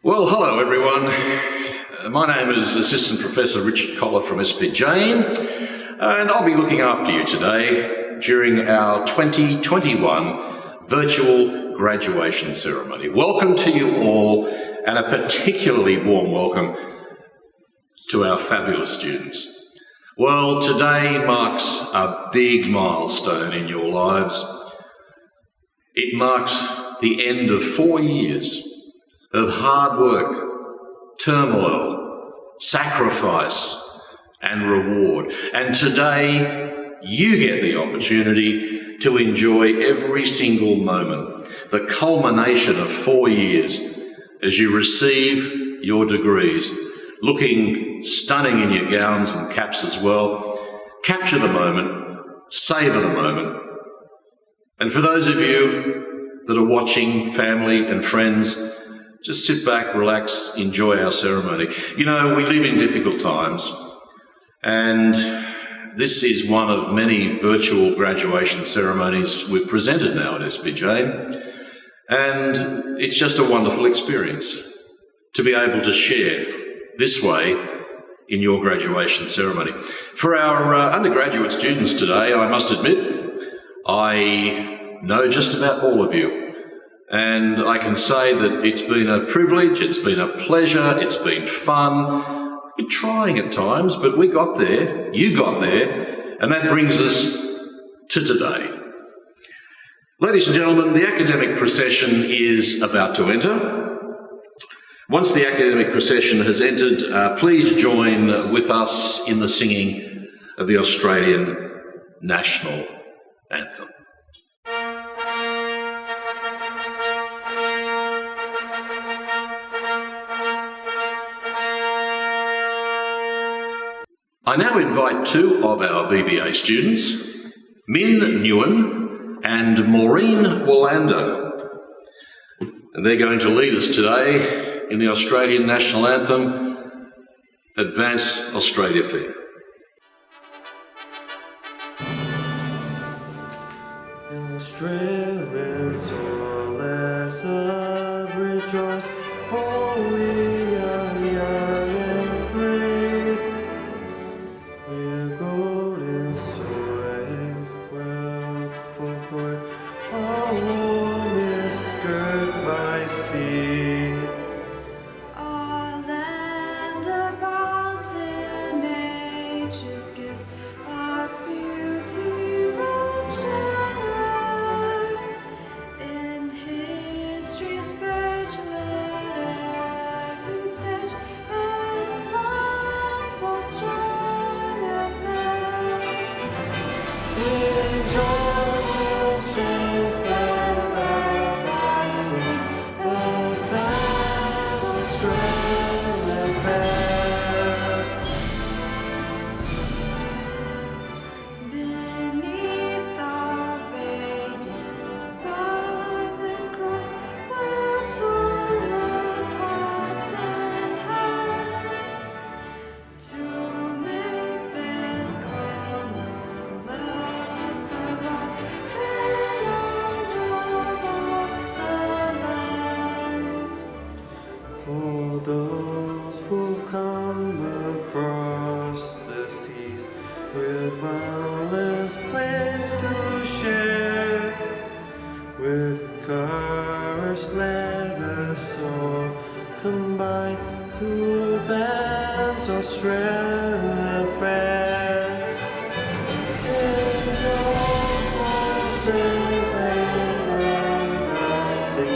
Well, hello everyone. My name is Assistant Professor Richard Collar from SP Jain, and I'll be looking after you today during our 2021 virtual graduation ceremony. Welcome to you all, and a particularly warm welcome to our fabulous students. Well, today marks a big milestone in your lives. It marks the end of 4 years of hard work, turmoil, sacrifice, and reward. And today, you get the opportunity to enjoy every single moment, the culmination of 4 years as you receive your degrees, looking stunning in your gowns and caps as well. Capture the moment, savour the moment. And for those of you that are watching, family and friends, just sit back, relax, enjoy our ceremony. You know, we live in difficult times, and this is one of many virtual graduation ceremonies we've presented now at SP Jain, and it's just a wonderful experience to be able to share this way in your graduation ceremony. For our undergraduate students today, I must admit, I know just about all of you. And I can say that it's been a privilege, it's been a pleasure, it's been fun, it's been trying at times, but we got there, you got there, and that brings us to today. Ladies and gentlemen, the academic procession is about to enter. Once the academic procession has entered, please join with us in the singing of the Australian National Anthem. I now invite two of our BBA students, Min Nguyen and Maureen Wallando. And they're going to lead us today in the Australian National Anthem, Advance Australia Fair. Australians, all let us rejoice, for we are young and free. We're golden soil, wealth for joy, our home is girt by sea. Our land abounds in nature's gifts of beauty, rich and rare. In history's page, let every stage advance Australia fair. In joyful strength and fantasy, advance Australia fair. Beneath the radiance of the cross, where toiling hearts and hands to make this Commonwealth of ours renowned over the lands. For those who've come across the seas with boundless plains to share, with courage let us all combine to advance Australia fair. In your strength and fantasy,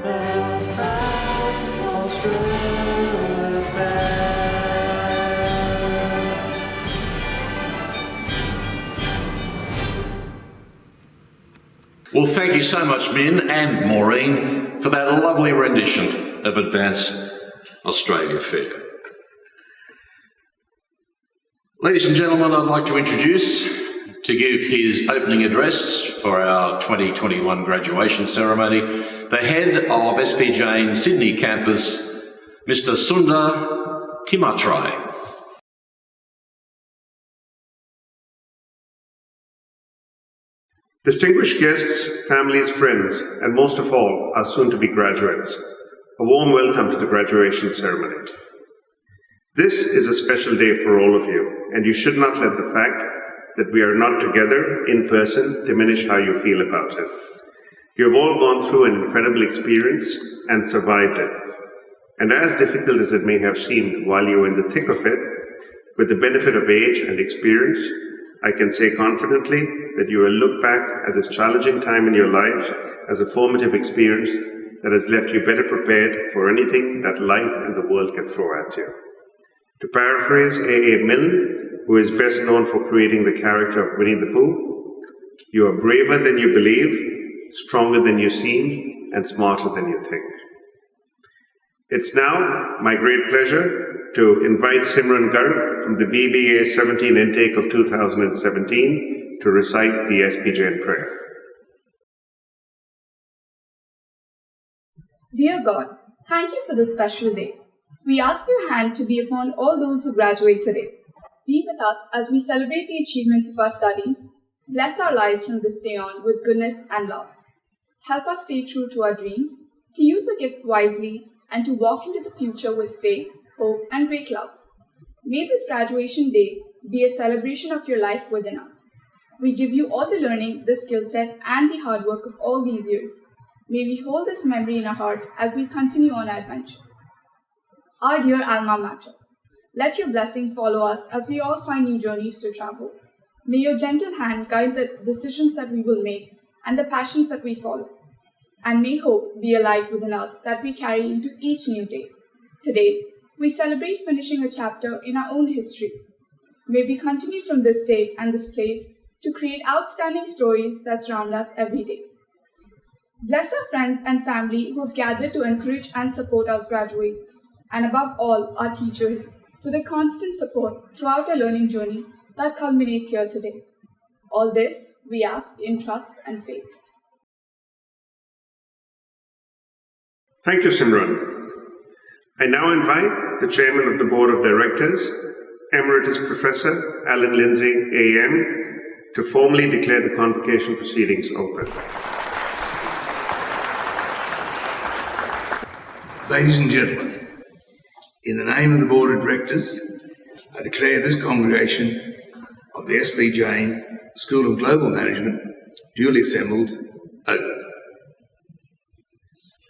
advance Australia fair. Well, thank you so much, Min and Maureen, for that lovely rendition of Advance Australia Fair. Ladies and gentlemen, I'd like to introduce, to give his opening address for our 2021 graduation ceremony, the head of SP Jain Sydney campus, Mr. Sundar Kimatrai. Distinguished guests, families, friends, and most of all, our soon-to-be graduates, A warm welcome to the graduation ceremony. This is a special day for all of you, and you should not let the fact that we are not together in person diminish how you feel about it. You have all gone through an incredible experience and survived it. And as difficult as it may have seemed while you were in the thick of it, with the benefit of age and experience, I can say confidently that you will look back at this challenging time in your lives as a formative experience that has left you better prepared for anything that life and the world can throw at you. To paraphrase A.A. Milne, who is best known for creating the character of Winnie the Pooh, you are braver than you believe, stronger than you seem, and smarter than you think. It's now my great pleasure to invite Simran Garg from the BBA 17 intake of 2017 to recite the SP Jain prayer. Dear God, thank you for this special day. We ask for your hand to be upon all those who graduate today. Be with us as we celebrate the achievements of our studies. Bless our lives from this day on with goodness and love. Help us stay true to our dreams, to use our gifts wisely, and to walk into the future with faith, hope, and great love. May this graduation day be a celebration of your life within us. We give you all the learning, the skill set, and the hard work of all these years. May we hold this memory in our heart as we continue on our adventure. Our dear alma mater, let your blessing follow us as we all find new journeys to travel. May your gentle hand guide the decisions that we will make and the passions that we follow. And may hope be alive within us that we carry into each new day. Today, we celebrate finishing a chapter in our own history. May we continue from this day and this place to create outstanding stories that surround us every day. Bless our friends and family who have gathered to encourage and support us graduates, and above all, our teachers, for their constant support throughout our learning journey that culminates here today. All this we ask in trust and faith. Thank you, Simran. I now invite the Chairman of the Board of Directors, Emeritus Professor Alan Lindsay, AM, to formally declare the convocation proceedings open. Ladies and gentlemen, in the name of the Board of Directors, I declare this congregation of the SP Jain School of Global Management duly assembled open.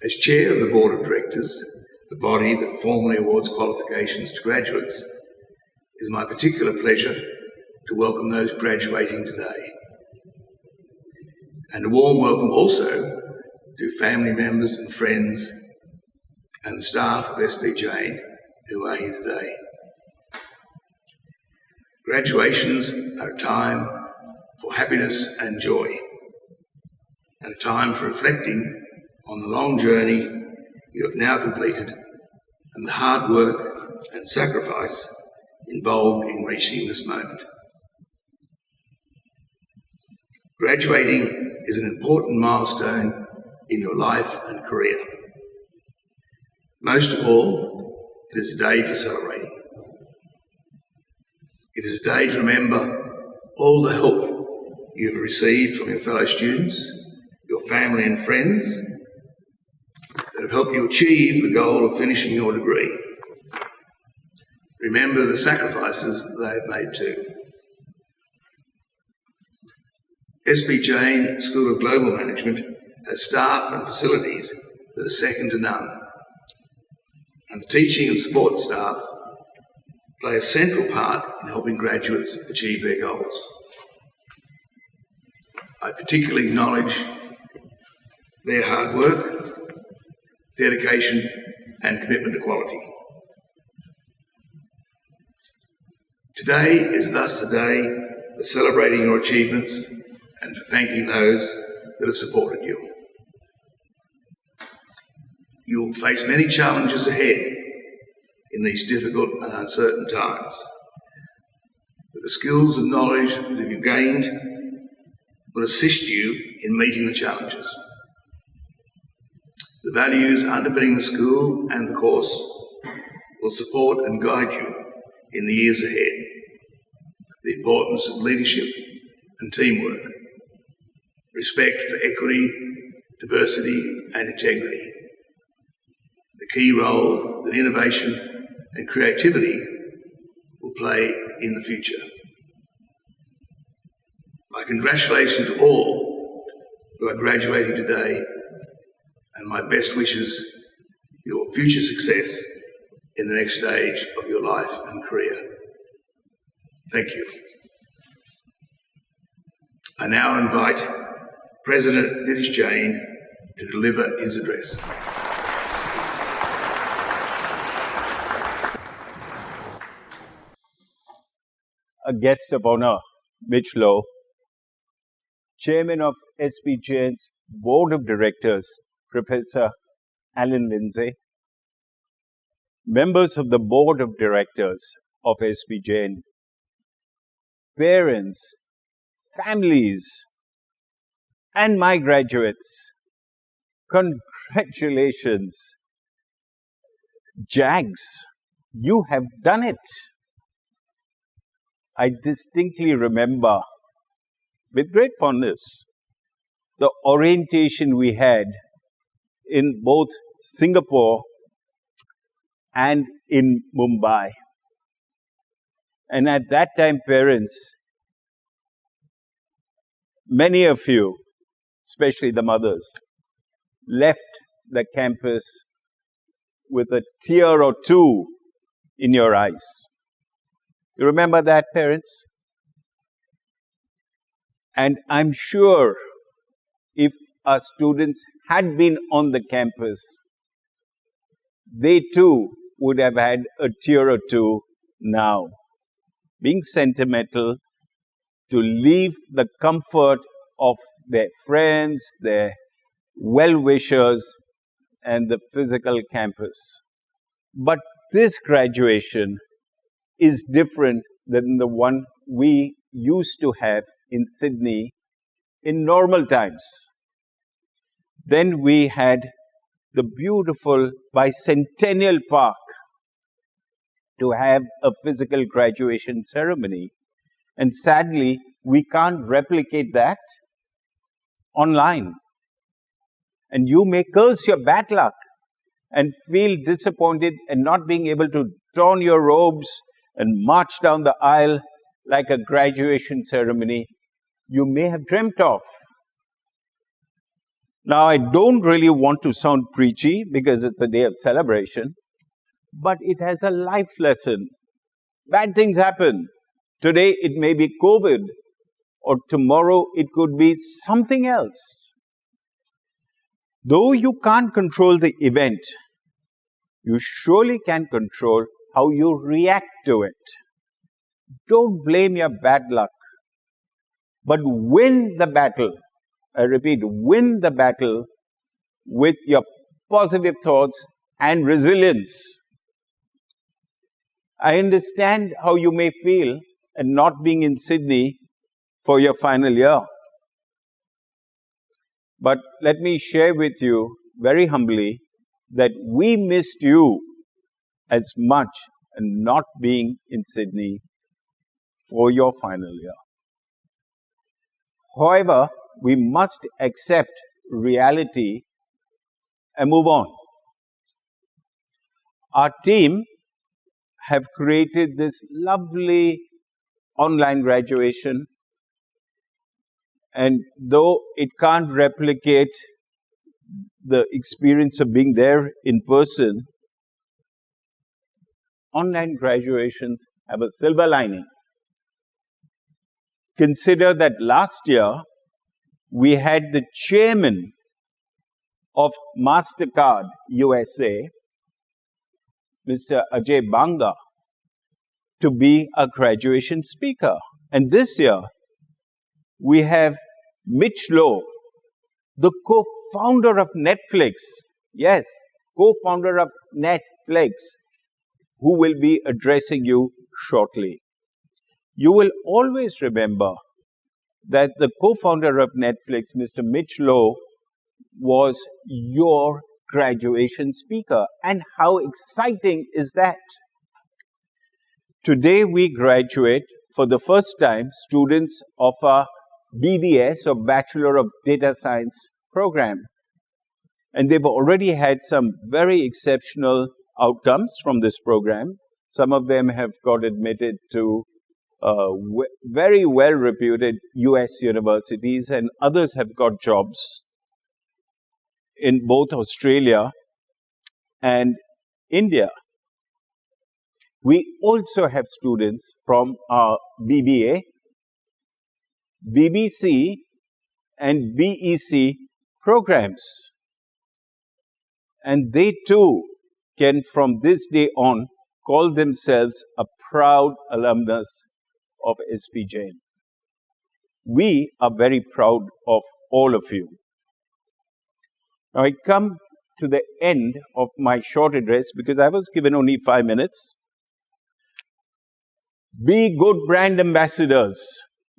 As Chair of the Board of Directors, the body that formally awards qualifications to graduates, it is my particular pleasure to welcome those graduating today. And a warm welcome also to family members and friends and the staff of SP Jain who are here today. Graduations are a time for happiness and joy, and a time for reflecting on the long journey you have now completed and the hard work and sacrifice involved in reaching this moment. Graduating is an important milestone in your life and career. Most of all, it is a day for celebrating. It is a day to remember all the help you have received from your fellow students, your family and friends that have helped you achieve the goal of finishing your degree. Remember the sacrifices they have made too. SP Jain School of Global Management has staff and facilities that are second to none. And the teaching and support staff play a central part in helping graduates achieve their goals. I particularly acknowledge their hard work, dedication, and commitment to quality. Today is thus the day for celebrating your achievements and for thanking those that have supported you. You will face many challenges ahead in these difficult and uncertain times. But the skills and knowledge that you've gained will assist you in meeting the challenges. The values underpinning the school and the course will support and guide you in the years ahead. The importance of leadership and teamwork, respect for equity, diversity and integrity, the key role that innovation and creativity will play in the future. My congratulations to all who are graduating today, and my best wishes for your future success in the next stage of your life and career. Thank you. I now invite President Jain to deliver his address. A guest of honor, Mitch Lowe, Chairman of SP Jain's Board of Directors, Professor Alan Lindsay, members of the Board of Directors of SP Jain, parents, families, and my graduates, congratulations. Jags, you have done it. I distinctly remember, with great fondness, the orientation we had in both Singapore and in Mumbai. And at that time, parents, many of you, especially the mothers, left the campus with a tear or two in your eyes. You remember that, parents? And I'm sure if our students had been on the campus, they too would have had a tear or two now, being sentimental to leave the comfort of their friends, their well-wishers, and the physical campus. But this graduation is different than the one we used to have in Sydney in normal times. Then we had the beautiful bicentennial park to have a physical graduation ceremony. And sadly, we can't replicate that online. And you may curse your bad luck and feel disappointed and not being able to don your robes and march down the aisle like a graduation ceremony you may have dreamt of. Now, I don't really want to sound preachy because it's a day of celebration, but it has a life lesson. Bad things happen. Today it may be COVID, or tomorrow it could be something else. Though you can't control the event, you surely can control how you react to it. Don't blame your bad luck, but win the battle. I repeat, win the battle with your positive thoughts and resilience. I understand how you may feel and not being in Sydney for your final year. But let me share with you very humbly that we missed you as much and not being in Sydney for your final year. However, we must accept reality and move on. Our team have created this lovely online graduation, and though it can't replicate the experience of being there in person, online graduations have a silver lining. Consider that last year, we had the chairman of MasterCard USA, Mr. Ajay Banga, to be a graduation speaker. And this year, we have Mitch Lowe, the co-founder of Netflix. Yes, co-founder of Netflix, who will be addressing you shortly. You will always remember that the co-founder of Netflix, Mr. Mitch Lowe, was your graduation speaker. And how exciting is that? Today we graduate for the first time students of our BDS, or Bachelor of Data Science program. And they've already had some very exceptional outcomes from this program. Some of them have got admitted to very well-reputed US universities, and others have got jobs in both Australia and India. We also have students from our BBA, BBC, and BEC programs. And they too can, from this day on, call themselves a proud alumnus of SP Jain. We are very proud of all of you. Now I come to the end of my short address because I was given only 5 minutes. Be good brand ambassadors,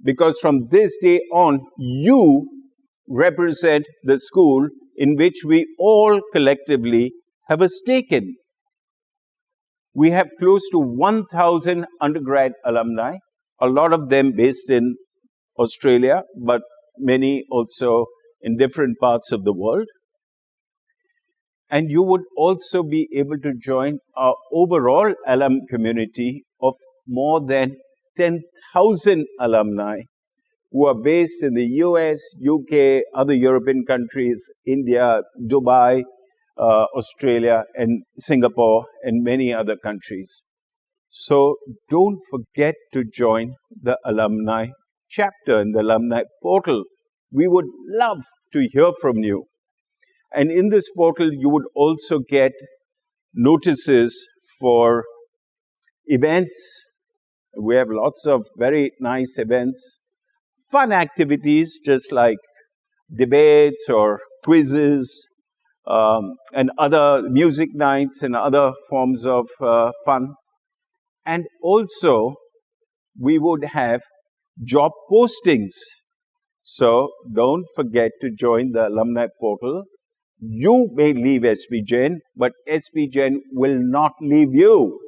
because from this day on, you represent the school in which we all collectively have a stake in. We have close to 1,000 undergrad alumni, a lot of them based in Australia, but many also in different parts of the world. And you would also be able to join our overall alum community of more than 10,000 alumni who are based in the US, UK, other European countries, India, Dubai, Australia, and Singapore, and many other countries. So don't forget to join the alumni chapter in the alumni portal. We would love to hear from you. And in this portal, you would also get notices for events. We have lots of very nice events, fun activities, just like debates or quizzes, and other music nights and other forms of fun. And also, we would have job postings. So don't forget to join the alumni portal. You may leave SP Jain, but SP Jain will not leave you.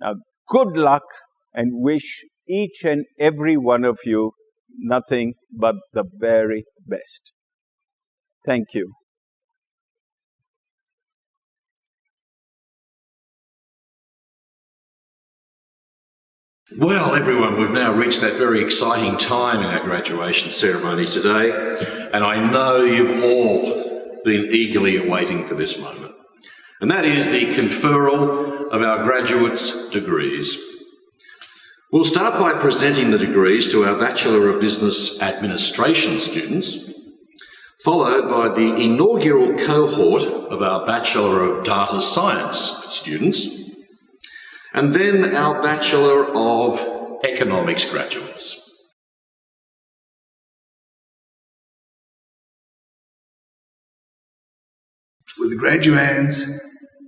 Now, good luck, and wish each and every one of you nothing but the very best. Thank you. Well, everyone, we've now reached that very exciting time in our graduation ceremony today, and I know you've all been eagerly awaiting for this moment. And that is the conferral of our graduates' degrees. We'll start by presenting the degrees to our Bachelor of Business Administration students, followed by the inaugural cohort of our Bachelor of Data Science students, and then our Bachelor of Economics graduates. Will the graduands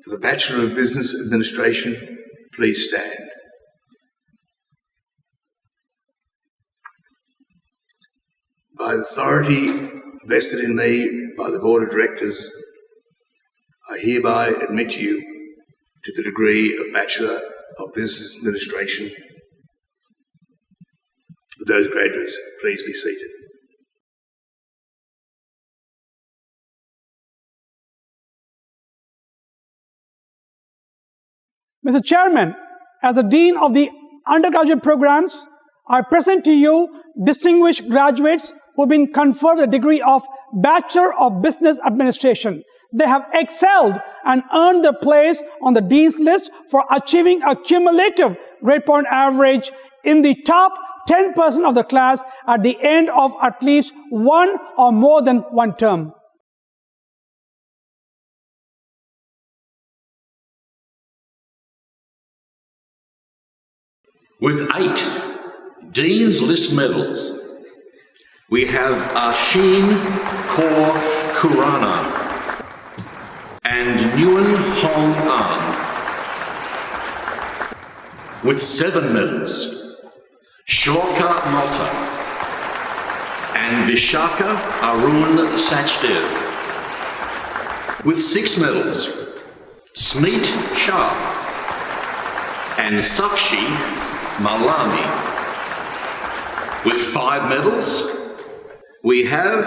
for the Bachelor of Business Administration please stand? By the authority vested in me by the Board of Directors, I hereby admit you to the degree of Bachelor of Business Administration. Would those graduates please be seated? Mr. Chairman, as the Dean of the Undergraduate Programs, I present to you distinguished graduates who have been conferred the degree of Bachelor of Business Administration. They have excelled and earned their place on the Dean's list for achieving a cumulative grade point average in the top 10% of the class at the end of at least one or more than one term. With 8 Dean's List medals, we have Ashin Kaur Khurana and Nguyen Hong An. With 7 medals, Shloka Malta and Vishaka Arun Sachdev. With 6 medals, Smeet Shah and Sakshi Malani. With 5 medals, we have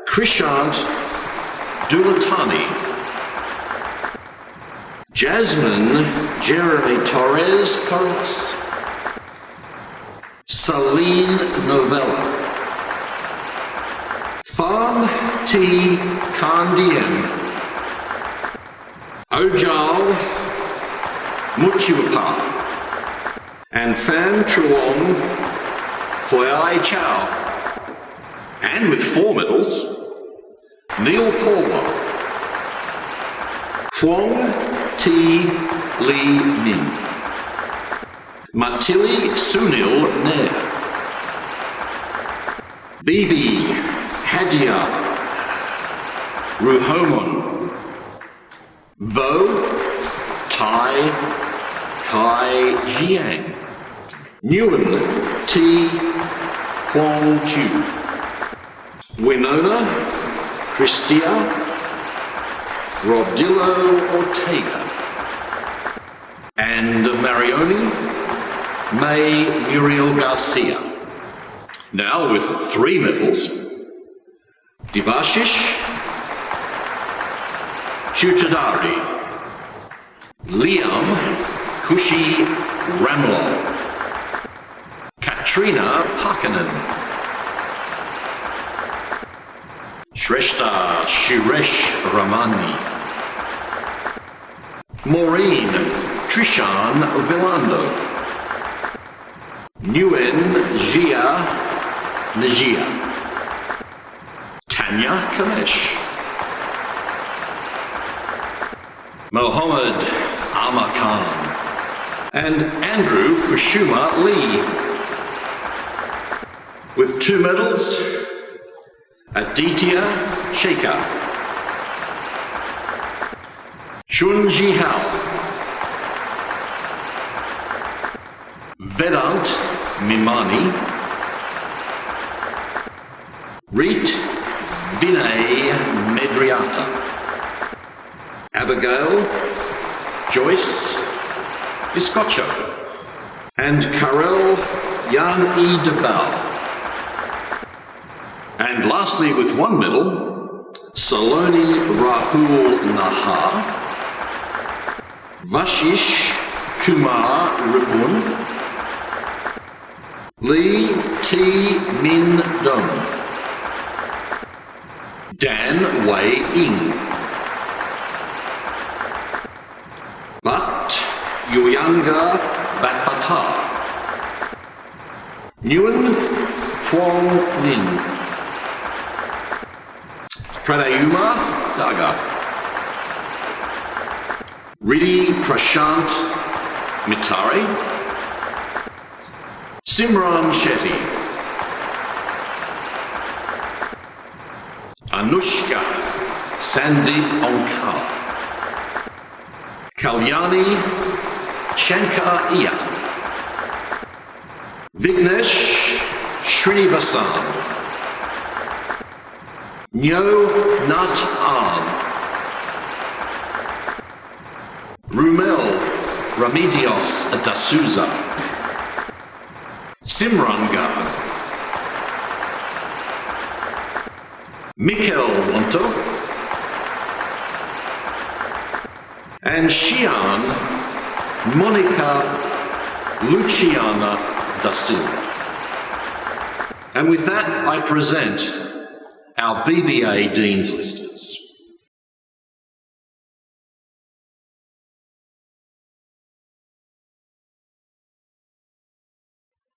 Krishant Dulatani, Jasmine Jeremy Torres Carlos, Celine Novella, Farm T. Kandiem, Ojal Mutuapa, and Fan Truong Hoai Chow. And with 4 medals, Neil Porwa, Huang T. Lee Min, Matili Sunil Nair, Bibi Hadia Ruhomon, Vo Tai Kai Jiang, Nguyen T. Huang Chu, Winona Cristia Rodillo Ortega, and Marioni May Muriel Garcia. Now with 3 medals, Debashish Chutadari, Liam Kushi Ramlal, Katrina Pakanen, Shrestha Shiresh Ramani, Maureen Trishan Villando, Nguyen Jia Najia, Tanya Kamesh, Mohammed Amar Khan, and Andrew Kushuma Lee. With 2 medals, Aditya Shekhar, Chunji Hao, Vedant Mimani, Reet Vinay Medriata, Abigail Joyce Biscoccio, and Karel Yan E. Debal. And lastly, with 1 medal, Saloni Rahul Nahar, Vashish Kumar Ripun, Lee T. Min Dong, Dan Wei Ying, Bat Yuyanga Bapata, Nguyen Phuong Nin, Pranayuma Daga, Riddhi Prashant Mitari, Simran Shetty, Anushka Sandeep Onkar, Kalyani Shankar Iya, Vignesh Srinivasan, Nyo Nat An, Rumel Remedios D'Souza, Simran Gar, Mikel Wanto, and Xian Monica Luciana da Silva. And with that, I present our BBA Dean's Listers.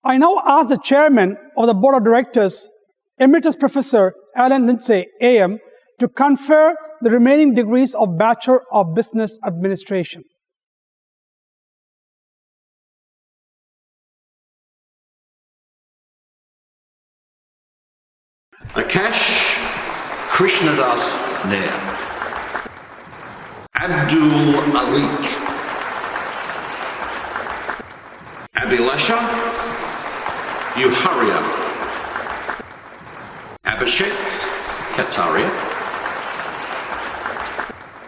I now ask the Chairman of the Board of Directors, Emeritus Professor Alan Lindsay, AM, to confer the remaining degrees of Bachelor of Business Administration. Akash Krishnadas Nair, Abdul Alik, Abhilasha Yuharia, Abhishek Kataria,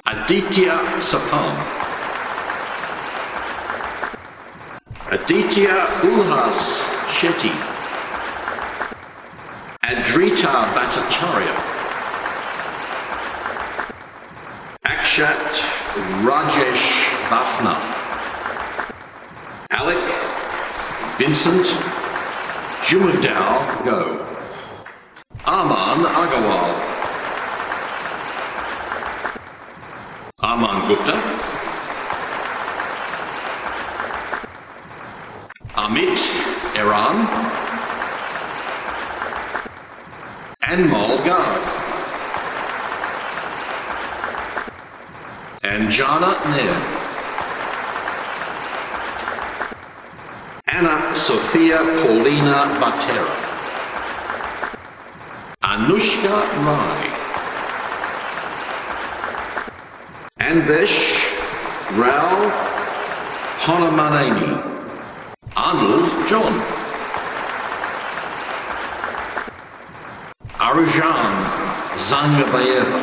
Aditya Sapam, Aditya Ulhas Shetty, Adrita Bhattacharya, Akshat Rajesh Bafna, Alec Vincent Jumudao Go, Arman Agarwal, Arman Gupta, Amit Iran, Anmol Garg, Anjana Nair, Anna Sophia Paulina Vatera, Anushka Rai, Anvesh Rao Honamaneni, Arnold John, Arjan Zangabayeva,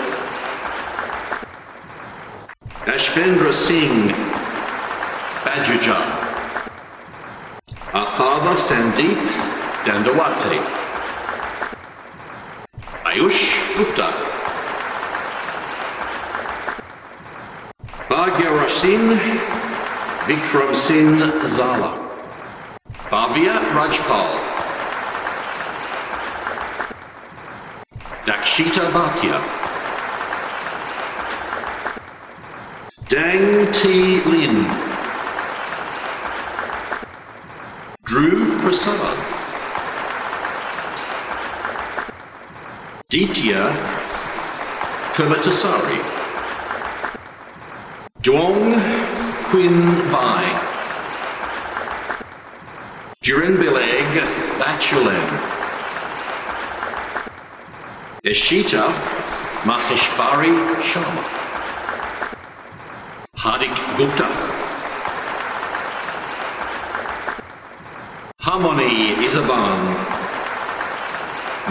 Ashvendra Singh Bajaja, Arthava Sandeep Dandawate, Ayush Gupta, Bhagyarasin Vikram Singh Zala, Bhavya Rajpal, Dakshita Bhatia, Dang T. Lin, Dhruv Prasad, Ditya Kumatasari, Duong Quinn Bai, Jirinbileg Bachulen, Ishita Maheshwari Sharma, Hardik Gupta, Harmony Isaban,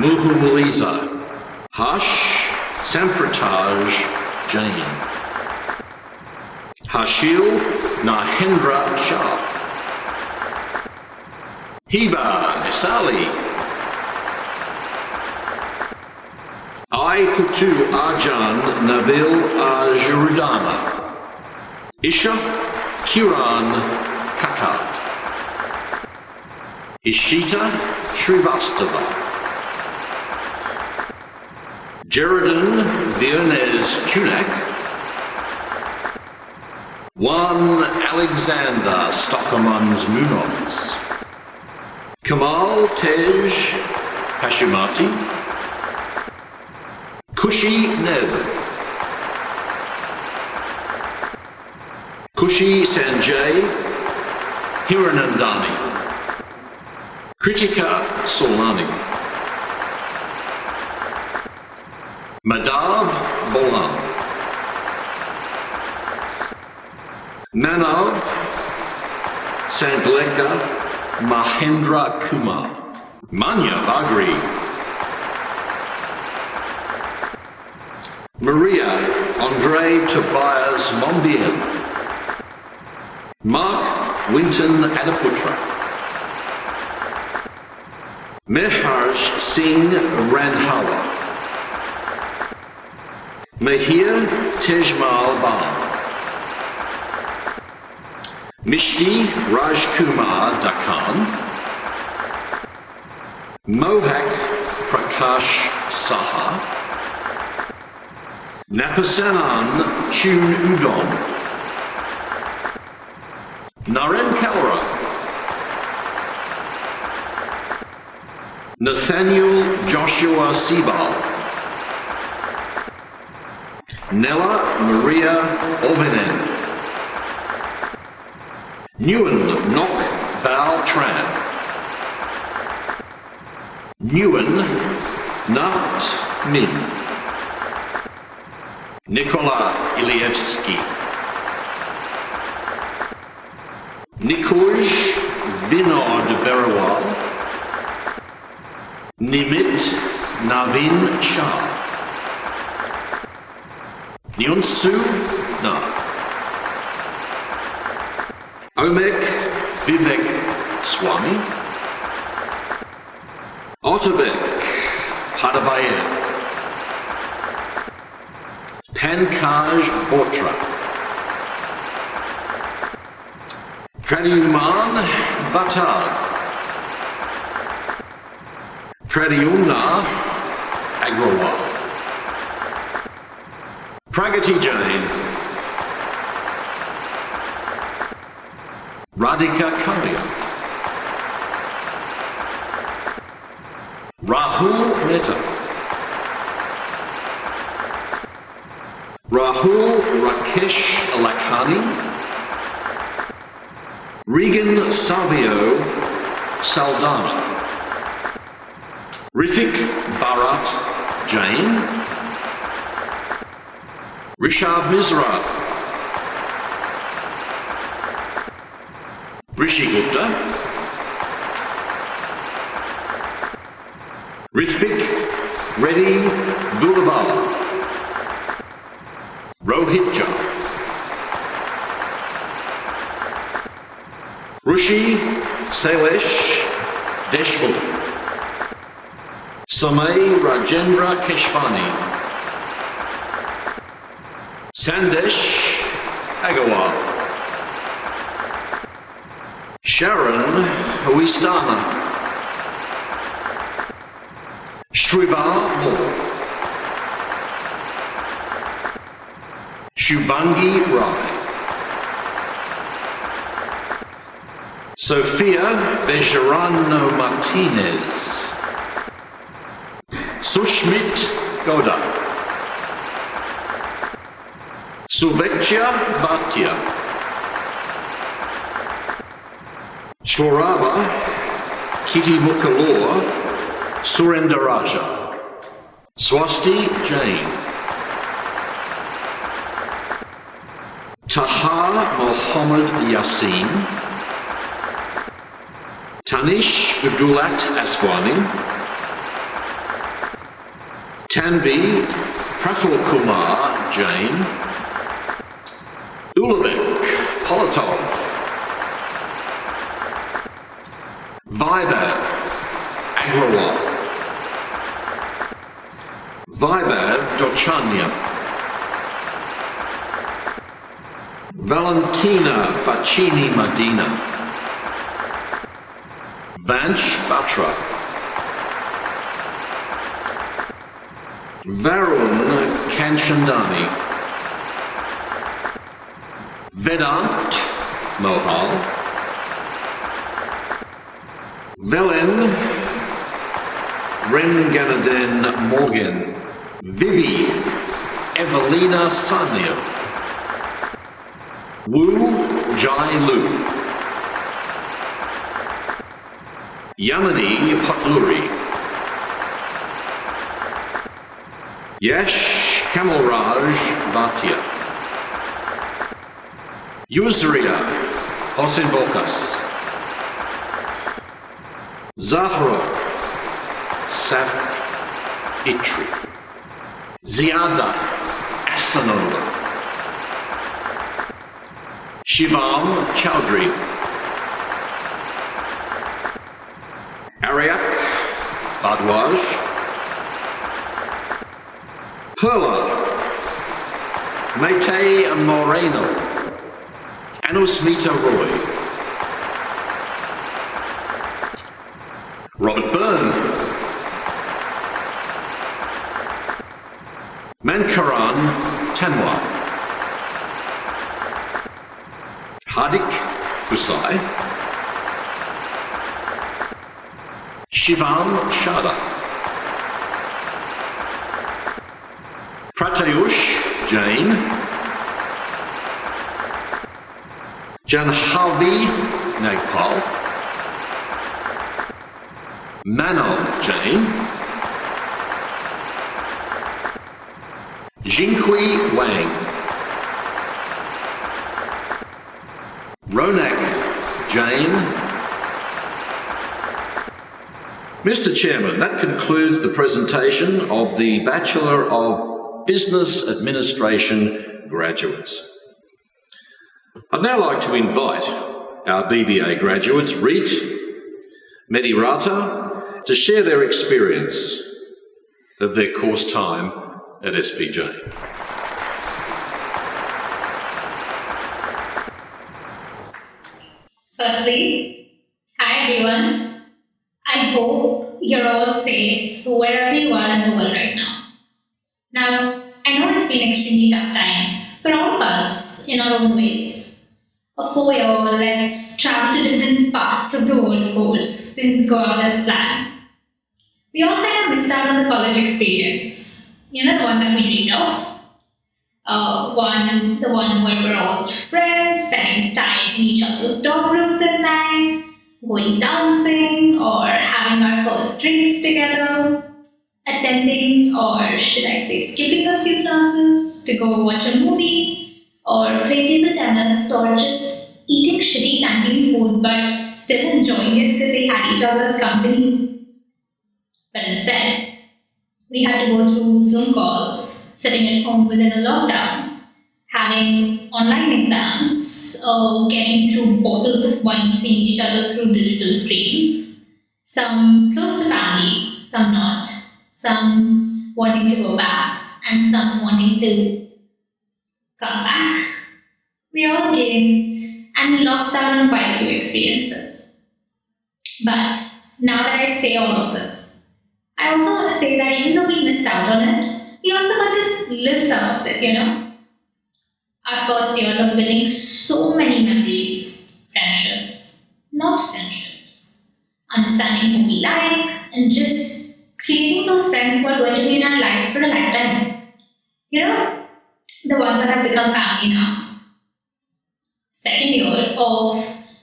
Muhu Muliza, Harsh Samprataj Jain, Hashil Nahendra Shah, Hiba Nisali, I Kutu Arjan Nabil Ajurudana, Isha Kiran Kakat, Ishita Srivastava, Jeradin Viernes Tunak, Juan Alexander Stockermans Munons, Kamal Tej Hashimati, Kushi Neb, Kushi Sanjay Hiranandani, Kritika Solani, Madav Bolan, Manav Sangleka Mahendra Kumar, Manya Bagri, Maria Andre Tobias Monbian, Mark Winton Adaputra, Meharsh Singh Ranhawa, Mahir Tejmal Bhan, Mishti Rajkumar Dakan, Mohak Prakash Saha, Napasanan Chun Udon, Naren Kalra, Nathaniel Joshua Sebal, Nella Maria Ovenen, Nguyen Nok Bao Tran, Nguyen Nat Min, Nikola Ilievsky, Nikuj Vinod Berawal, Nimit Navin Shah, Nyunsu Na, Omek Vivek Swami, Otabek Hadabayev, Pankaj Botra, Pradyuman Bhattad, Pradyumna Agrawal, Pragati Jain, Radhika Kalia, Rahul Mehta, Rahul Rakesh Lakhani, Regan Savio Saldana, Rithik Bharat Jain, Rishabh Misra, Rishi Gupta, Rithvik Reddy Gulabala, Rohit Jha, Rushi Sailesh Deshmukh, Samay Rajendra Keshwani, Sandesh Agarwal, Sharon Huistana, Shriva Moore, Shubangi Rai, Sofia Bejarano Martinez, Sushmit Goda, Suvecha Bhatia, Shwaraba Kitty Mukalor Surendaraja, Swasti Jain, Taha Mohammed Yassin, Tanish Gudulat Aswani, Tanvi Praful Kumar Jain, Ulavik Polotov, Vaibhav Agrawal, Vaibhav Dochanya, Valentina Facchini Medina, Vansh Batra, Varun Kanchandani, Vedant Mohal, Velen Renganaden Morgan, Vivi Evelina Sanya, Wu Jai Lu, Yamini Patluri, Yash Kamalraj Bhatia, Yusria Hosin Bokas, Zahra Saf Itri, Ziada Asanova, Shivam Chowdhury, Aryak Bhadwaj, Perla Mete Moreno, Anusmita Roy, Robert Byrne, Mankaran Tanwa, Hardik Husai, Shivam Shada, Pratayush Jain, Janhavi Nagpal, Manal Jain, Jinghui Wang, Ronak Jain. Mr. Chairman, that concludes the presentation of the Bachelor of Business Administration graduates. I'd now like to invite our BBA graduates, Reet, Medirata, to share their experience of their course time at SP Jain. Firstly, hi everyone. I hope you're all safe wherever you are in the world right now. Now, I know it's been extremely tough times for all of us in our own ways. A 4-year, let's travel to different parts of the world course didn't go out as planned. We all kind of missed out on the college experience. You know, the one that we dreamed of. The one where we're all friends, spending time in each other's dorm rooms at night, going dancing, or having our first drinks together, attending, or should I say skipping a few classes to go watch a movie, or play table tennis, or just eating shitty canteen food but still enjoying it because they had each other's company. But instead, we had to go through Zoom calls, sitting at home within a lockdown, having online exams, getting through bottles of wine, seeing each other through digital screens, some close to family, some not, some wanting to go back, and some wanting to come back. We all gained and lost out on quite a few experiences. But now that I say all of this, I also want to say that even though we missed out on it, we also got to live some of it, you know? Our first years of building so many memories, friendships, not friendships, understanding who we like, and just creating those friends who are going to be in our lives for a lifetime. You know, the ones that have become family now. Second year of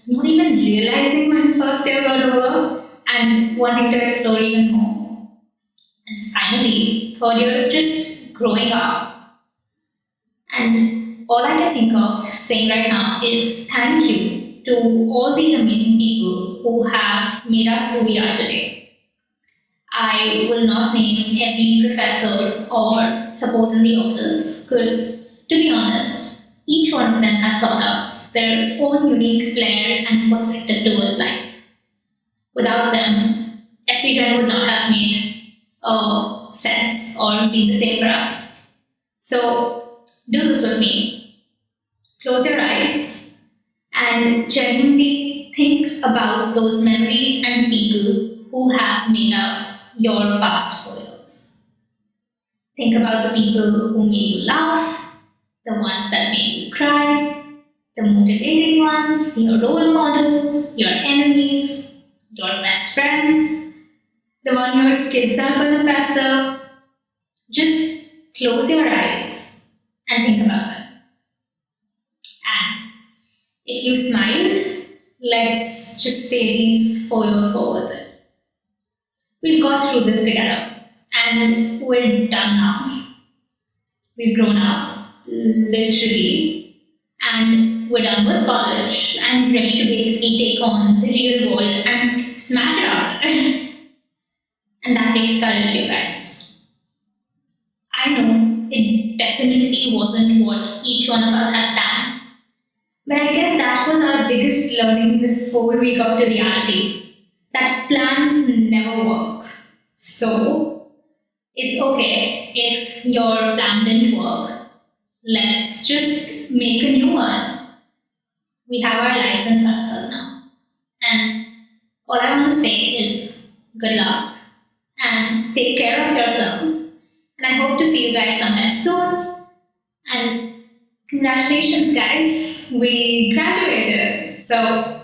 not even realizing when first year got over and wanting to explore even more. And finally, third year is just growing up. And all I can think of saying right now is thank you to all these amazing people who have made us who we are today. I will not name every professor or support in the office because, to be honest, each one of them has taught us their own unique flair and perspective towards life. Without them, SPJ would not have made sense or be the same for us. So do this with me. Close your eyes and genuinely think about those memories and people who have made up your past 4 years. Think about the people who made you laugh, the ones that made you cry, the motivating ones, your role models, your enemies, your best friends, the one your kids are going to pester. Just close your eyes and think about them. And if you smiled, let's just say these 4 years were worth it. We've got through this together and we're done now. We've grown up, literally, and we're done with college and ready to basically take on the real world and smash it out. And that takes courage, you guys. I know it definitely wasn't what each one of us had planned, but I guess that was our biggest learning before we got to reality, that plans never work. So, it's okay if your plan didn't work. Let's just make a new one. We have our lives in front of us now. And all I want to say is good luck. And take care of yourselves. And I hope to see you guys sometime soon. And congratulations, guys. We graduated. So,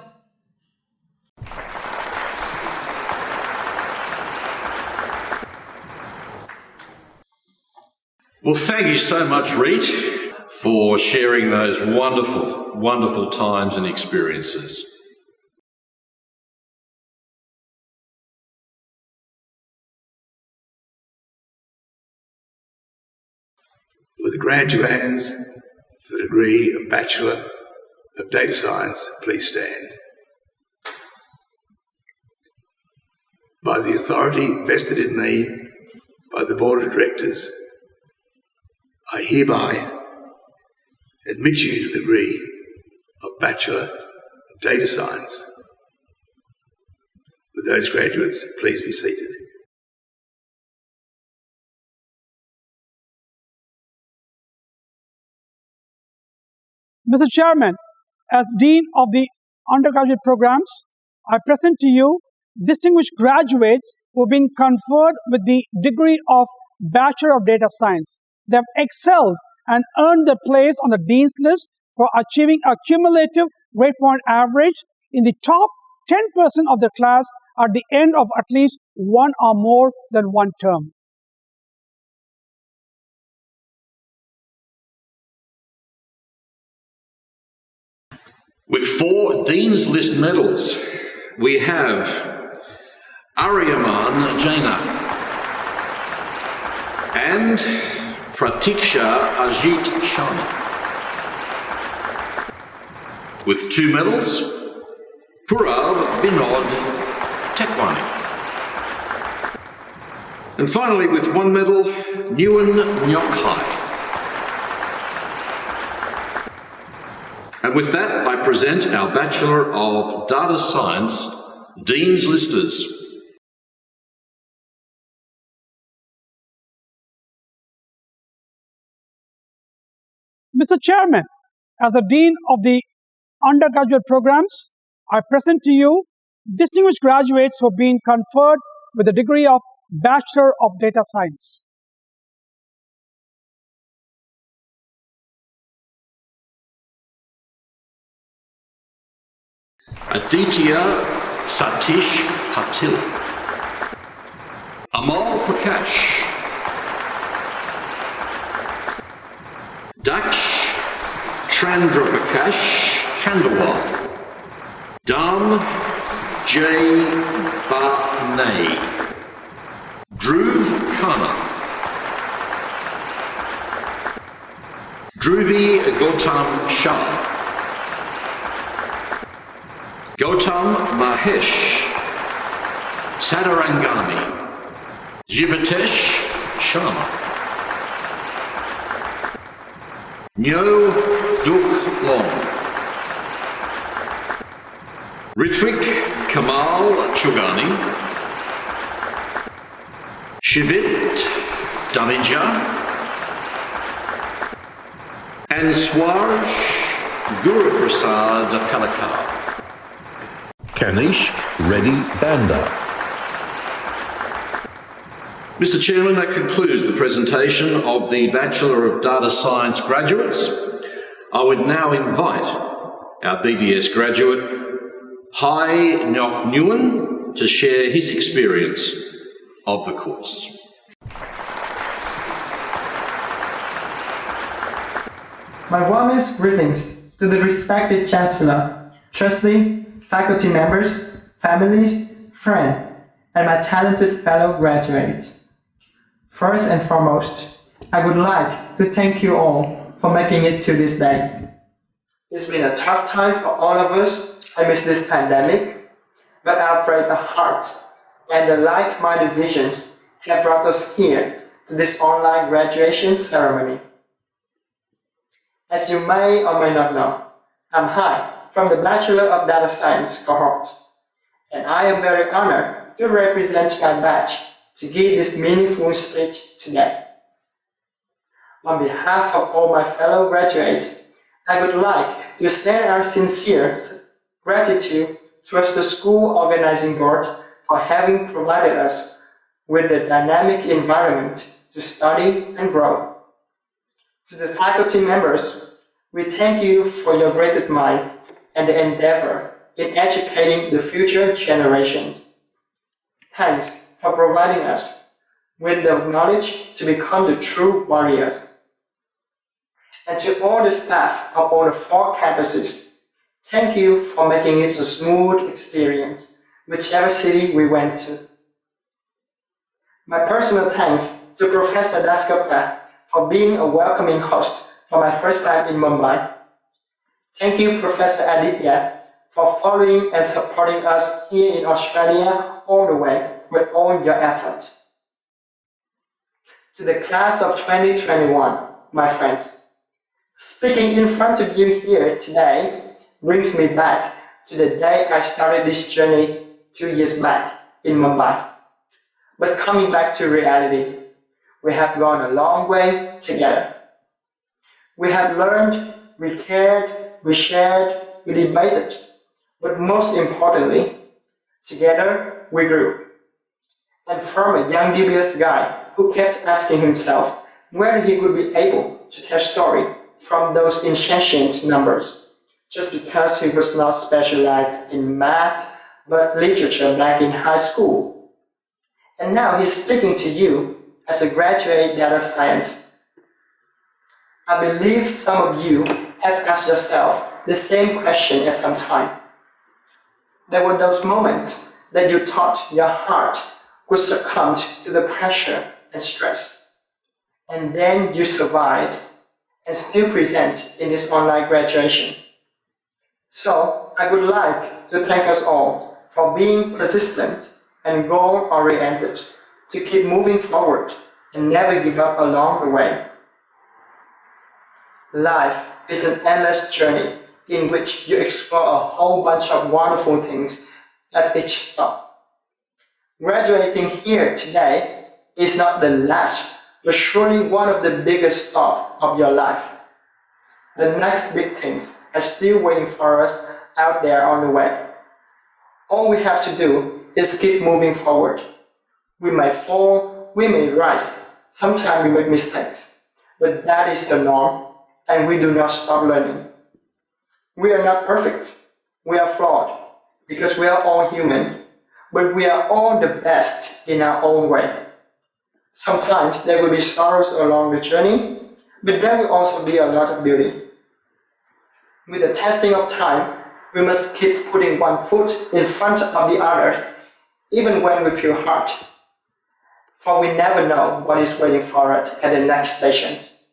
Well, thank you so much, Reet, for sharing those wonderful, wonderful times and experiences. With the graduands for the degree of Bachelor of Data Science, please stand. By the authority vested in me by the Board of Directors, I hereby admit you to the degree of Bachelor of Data Science. With those graduates, please be seated. Mr. Chairman, as Dean of the undergraduate programs, I present to you distinguished graduates who have been conferred with the degree of Bachelor of Data Science. They have excelled and earned their place on the Dean's List for achieving a cumulative grade point average in the top 10% of the class at the end of at least one or more than one term. With 4 Dean's List medals, we have Aryaman Jaina and Pratiksha Ajit Sharma. With 2 medals, Purav Vinod Tekwani. And finally, with 1 medal, Nguyen Nyokhai. And with that, I present our Bachelor of Data Science Dean's Listers. Mr. Chairman, as the Dean of the undergraduate programs, I present to you distinguished graduates who have been conferred with the degree of Bachelor of Data Science. Aditya Satish Patil. Amal Prakash. Daksh Chandra Prakash Khandawal. Dam J. Barnay. Dhruv Khanna. Dhruvi Gautam Shah. Gautam Mahesh Sadarangani. Jivatesh Sharma. Nyo Duk Long. Rithvik Kamal Chugani. Shivit Damija. And Swaraj Guru Prasad Kalakar. Kanish Reddy Banda. Mr. Chairman, that concludes the presentation of the Bachelor of Data Science graduates. I would now invite our BDS graduate, Hai Nyok Nguyen, to share his experience of the course. My warmest greetings to the respected Chancellor, Trustee, faculty members, families, friends, and my talented fellow graduates. First and foremost, I would like to thank you all for making it to this day. It's been a tough time for all of us amidst this pandemic, but our brave hearts and the like-minded visions have brought us here to this online graduation ceremony. As you may or may not know, I'm Hai from the Bachelor of Data Science cohort, and I am very honored to represent my batch to give this meaningful speech today. On behalf of all my fellow graduates, I would like to extend our sincere gratitude towards the school organizing board for having provided us with a dynamic environment to study and grow. To the faculty members, we thank you for your great minds and the endeavor in educating the future generations. Thanks for providing us with the knowledge to become the true warriors. And to all the staff of all the 4 campuses, thank you for making it a smooth experience, whichever city we went to. My personal thanks to Professor Dasgupta for being a welcoming host for my first time in Mumbai. Thank you, Professor Aditya, for following and supporting us here in Australia all the way with all your efforts. To the class of 2021, my friends, speaking in front of you here today brings me back to the day I started this journey 2 years back in Mumbai. But coming back to reality, we have gone a long way together. We have learned, we cared, we shared, we debated. But most importantly, together we grew. And from a young dubious guy who kept asking himself whether he would be able to tell story from those insentient numbers, just because he was not specialized in math but literature back in high school. And now he's speaking to you as a graduate data science. I believe some of you have asked yourself the same question at some time. There were those moments that you thought your heart would succumb to the pressure and stress. And then you survived and still present in this online graduation. So I would like to thank us all for being persistent and goal-oriented to keep moving forward and never give up along the way. Life is an endless journey in which you explore a whole bunch of wonderful things at each stop. Graduating here today is not the last, but surely one of the biggest stops of your life. The next big things are still waiting for us out there on the way. All we have to do is keep moving forward. We may fall, we may rise, sometimes we make mistakes, but that is the norm, and we do not stop learning. We are not perfect, we are flawed, because we are all human, but we are all the best in our own way. Sometimes there will be sorrows along the journey, but there will also be a lot of beauty. With the testing of time, we must keep putting one foot in front of the other, even when we feel hard. For we never know what is waiting for us at the next stations.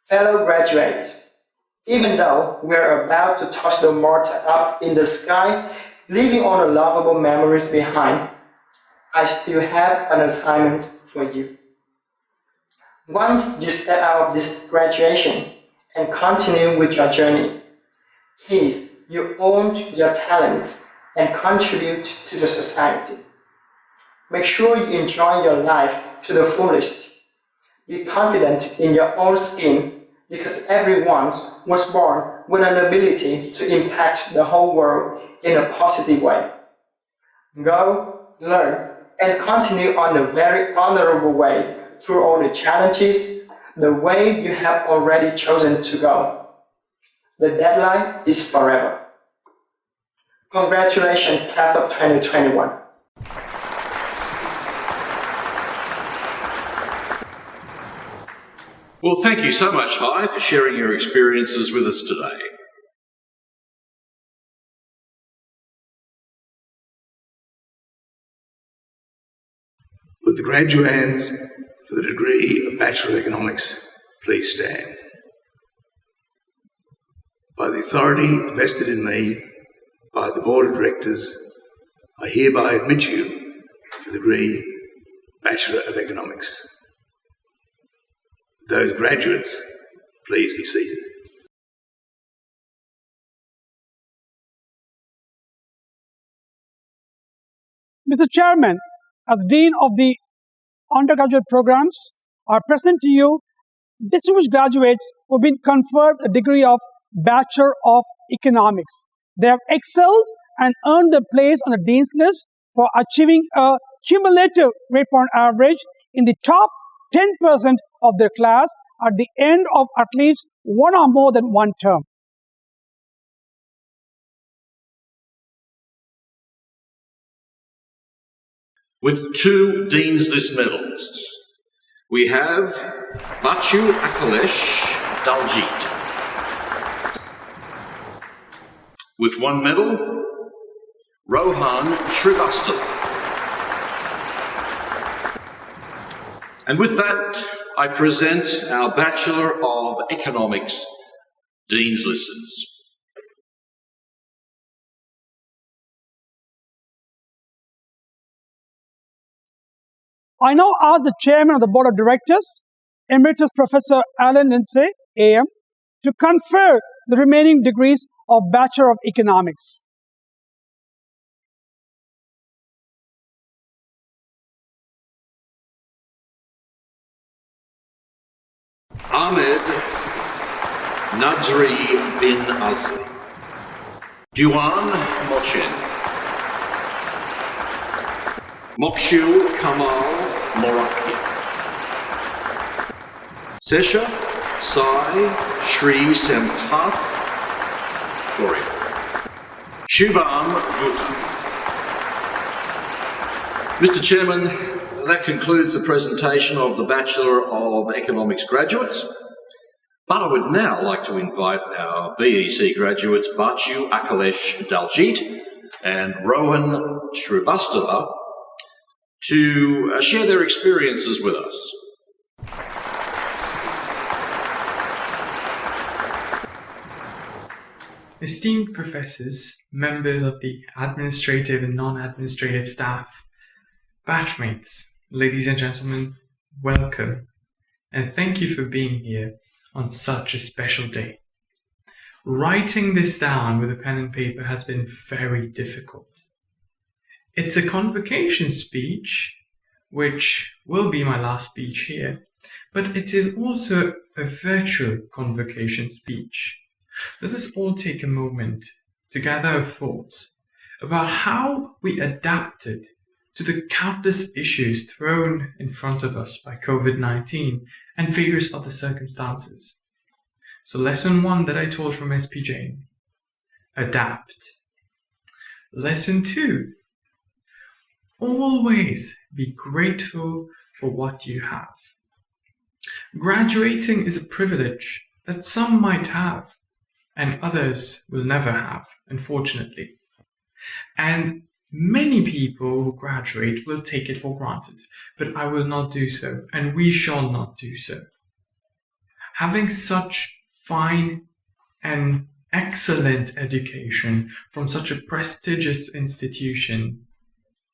Fellow graduates, even though we are about to toss the mortar up in the sky, leaving all the lovable memories behind, I still have an assignment for you. Once you step out of this graduation and continue with your journey, please, you own your talents and contribute to the society. Make sure you enjoy your life to the fullest. Be confident in your own skin, because everyone was born with an ability to impact the whole world in a positive way. Go, learn, and continue on a very honorable way through all the challenges, the way you have already chosen to go. The deadline is forever. Congratulations, class of 2021. Well, thank you so much, Hai, for sharing your experiences with us today. Would the graduands for the degree of Bachelor of Economics please stand? By the authority vested in me by the Board of Directors, I hereby admit you to the degree Bachelor of Economics. Those graduates, please be seated. Mr. Chairman, as Dean of the Undergraduate Programs, I present to you distinguished graduates who have been conferred a degree of Bachelor of Economics. They have excelled and earned their place on the Dean's list for achieving a cumulative grade point average in the top 10% of their class at the end of at least one or more than one term. With 2 Dean's List medals, we have Bachu Akalesh Daljit. With 1 medal, Rohan Srivastava. And with that, I present our Bachelor of Economics Dean's Lists. I now ask the Chairman of the Board of Directors, Emeritus Professor Alan Lindsay, AM, to confer the remaining degrees of Bachelor of Economics. Ahmed Najri bin Azli. Duan Mochen. Mokshul Kamal Moraki. Sesha Sai Shri Sampath Gloria. Shubham Gupta. Mr. Chairman, that concludes the presentation of the Bachelor of Economics graduates. But I would now like to invite our BEC graduates Bachu Akalesh Daljit and Rohan Shrivastava to share their experiences with us. Esteemed professors, members of the administrative and non-administrative staff, batchmates, ladies and gentlemen, welcome, and thank you for being here on such a special day. Writing this down with a pen and paper has been very difficult. It's a convocation speech, which will be my last speech here, but it is also a virtual convocation speech. Let us all take a moment to gather our thoughts about how we adapted to the countless issues thrown in front of us by COVID-19 and various other circumstances. So lesson 1 that I taught from SP Jain, adapt. Lesson 2, always be grateful for what you have. Graduating is a privilege that some might have and others will never have, unfortunately. And many people who graduate will take it for granted, but I will not do so, and we shall not do so. Having such fine and excellent education from such a prestigious institution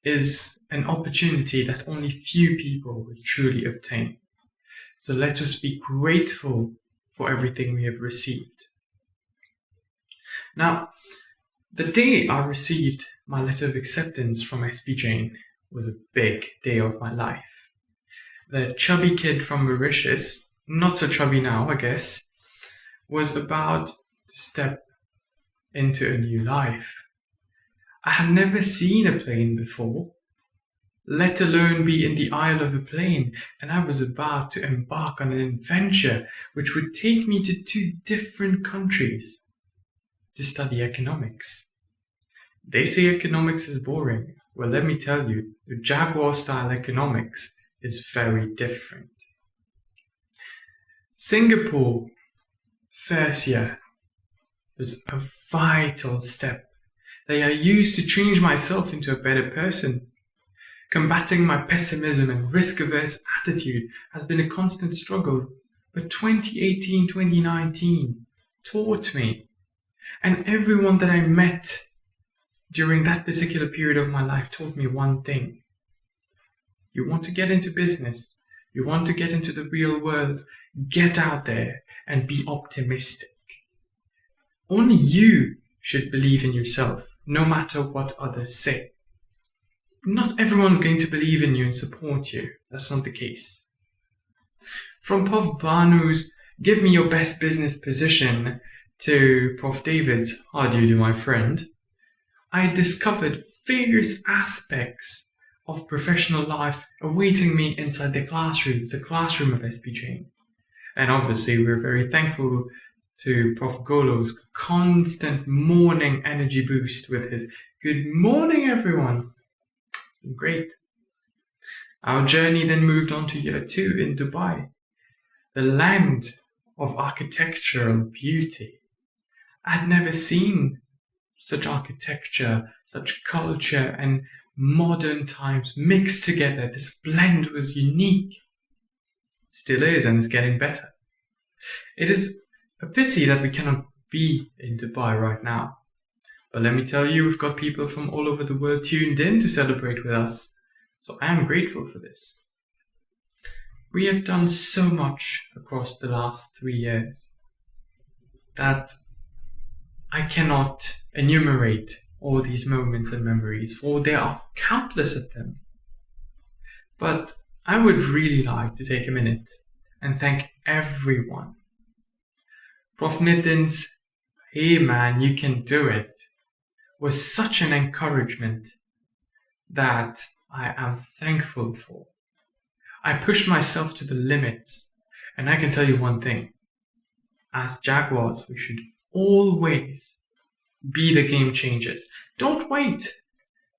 is an opportunity that only few people will truly obtain. So let us be grateful for everything we have received. Now, the day I received my letter of acceptance from SP Jain was a big day of my life. The chubby kid from Mauritius, not so chubby now, I guess, was about to step into a new life. I had never seen a plane before, let alone be in the aisle of a plane, and I was about to embark on an adventure which would take me to 2 different countries to study economics. They say economics is boring. Well, let me tell you, the Jaguar-style economics is very different. Singapore, first year, was a vital step that I used to change myself into a better person. Combating my pessimism and risk-averse attitude has been a constant struggle, but 2018-2019 taught me. And everyone that I met during that particular period of my life taught me one thing. You want to get into business, you want to get into the real world, get out there and be optimistic. Only you should believe in yourself, no matter what others say. Not everyone's going to believe in you and support you. That's not the case. From Prof. Banu's "Give me your best business position" to Prof. David's "How do you do, my friend?", I discovered various aspects of professional life awaiting me inside the classroom of SP Jain. And obviously we're very thankful to Prof. Golo's constant morning energy boost with his "Good morning, everyone." It's been great. Our journey then moved on to year 2 in Dubai, the land of architectural beauty. I'd never seen such architecture, such culture and modern times mixed together. This blend was unique. Still is, and it's getting better. It is a pity that we cannot be in Dubai right now. But let me tell you, we've got people from all over the world tuned in to celebrate with us. So I am grateful for this. We have done so much across the last 3 years that I cannot enumerate all these moments and memories, for there are countless of them. But I would really like to take a minute and thank everyone. Prof. Nitin's "Hey man, you can do it," was such an encouragement that I am thankful for. I pushed myself to the limits, and I can tell you one thing. As Jaguars, we should always be the game changers. Don't wait.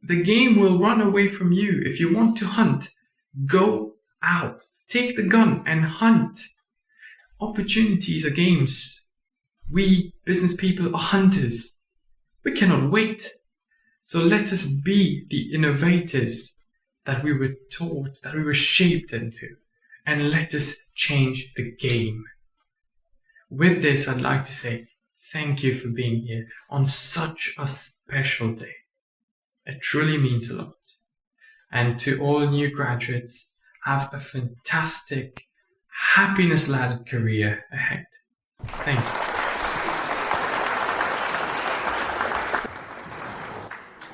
The game will run away from you. If you want to hunt, go out. Take the gun and hunt. Opportunities are games. We business people are hunters. We cannot wait. So let us be the innovators that we were taught, that we were shaped into, and let us change the game. With this, I'd like to say thank you for being here on such a special day. It truly means a lot. And to all new graduates, have a fantastic, happiness-laden career ahead. Thank you.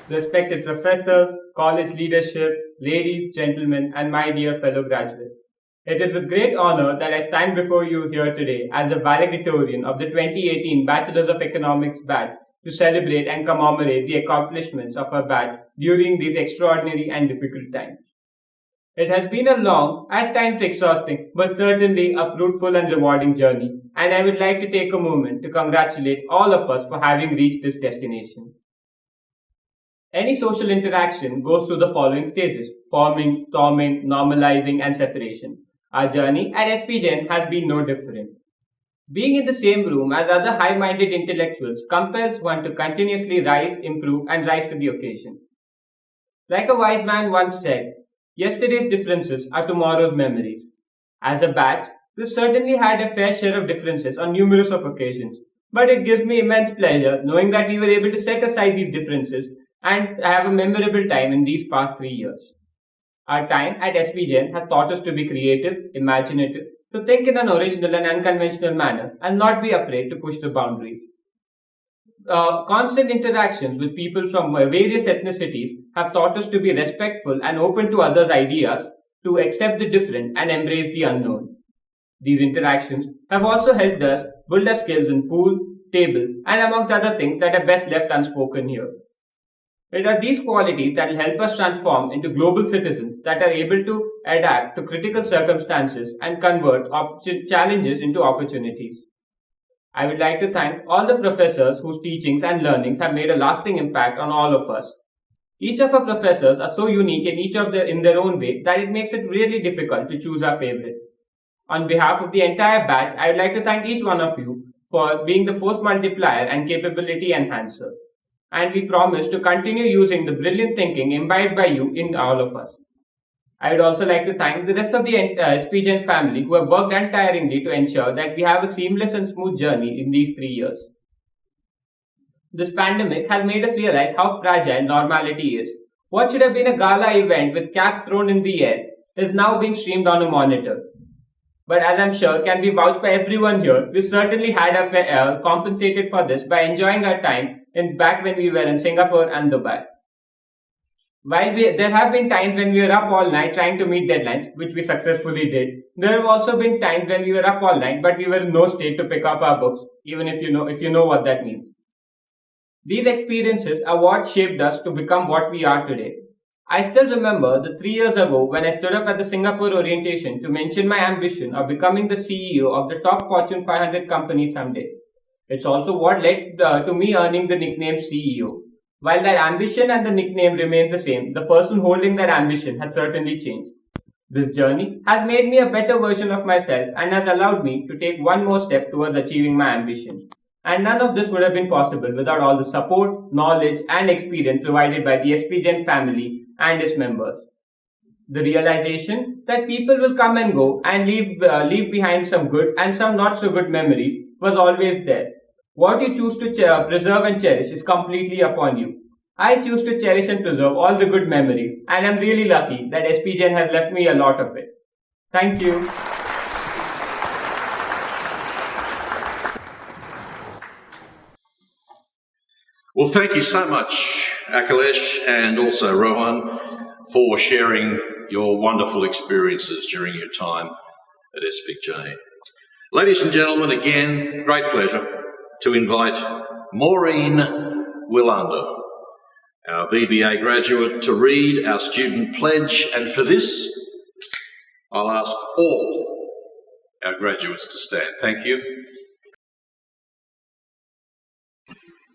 Respected professors, college leadership, ladies, gentlemen, and my dear fellow graduates. It is with great honor that I stand before you here today as the valedictorian of the 2018 Bachelors of Economics batch to celebrate and commemorate the accomplishments of our batch during these extraordinary and difficult times. It has been a long, at times exhausting, but certainly a fruitful and rewarding journey, and I would like to take a moment to congratulate all of us for having reached this destination. Any social interaction goes through the following stages: forming, storming, normalizing, and separation. Our journey at SP Jain has been no different. Being in the same room as other high-minded intellectuals compels one to continuously rise, improve, and rise to the occasion. Like a wise man once said, yesterday's differences are tomorrow's memories. As a batch, we've certainly had a fair share of differences on numerous of occasions, but it gives me immense pleasure knowing that we were able to set aside these differences and have a memorable time in these past 3 years. Our time at SP Jain has taught us to be creative, imaginative, to think in an original and unconventional manner, and not be afraid to push the boundaries. Constant interactions with people from various ethnicities have taught us to be respectful and open to others' ideas, to accept the different and embrace the unknown. These interactions have also helped us build our skills in pool, table, and amongst other things that are best left unspoken here. It are these qualities that will help us transform into global citizens that are able to adapt to critical circumstances and convert challenges into opportunities. I would like to thank all the professors whose teachings and learnings have made a lasting impact on all of us. Each of our professors are so unique in their own way that it makes it really difficult to choose our favorite. On behalf of the entire batch, I would like to thank each one of you for being the force multiplier and capability enhancer. And we promise to continue using the brilliant thinking imbibed by you in all of us. I would also like to thank the rest of the SP Jain family who have worked untiringly to ensure that we have a seamless and smooth journey in these 3 years. This pandemic has made us realize how fragile normality is. What should have been a gala event with caps thrown in the air is now being streamed on a monitor. But as I'm sure can be vouched by everyone here, we certainly had compensated for this by enjoying our time back when we were in Singapore and Dubai. While there have been times when we were up all night trying to meet deadlines, which we successfully did, there have also been times when we were up all night but we were in no state to pick up our books, even if you know what that means. These experiences are what shaped us to become what we are today. I still remember the 3 years ago when I stood up at the Singapore orientation to mention my ambition of becoming the CEO of the top Fortune 500 company someday. It's also what led to me earning the nickname CEO. While that ambition and the nickname remains the same, the person holding that ambition has certainly changed. This journey has made me a better version of myself and has allowed me to take one more step towards achieving my ambition. And none of this would have been possible without all the support, knowledge, and experience provided by the SP Jain family and its members. The realization that people will come and go and leave behind some good and some not so good memories was always there. What you choose to preserve and cherish is completely upon you. I choose to cherish and preserve all the good memories, and I'm really lucky that SP Jain has left me a lot of it. Thank you. Well, thank you so much, Akhilesh, and also Rohan, for sharing your wonderful experiences during your time at SP Jain. Ladies and gentlemen, again, great pleasure to invite Maureen Willander. our BBA graduate to read our student pledge, and for this, I'll ask all our graduates to stand. Thank you.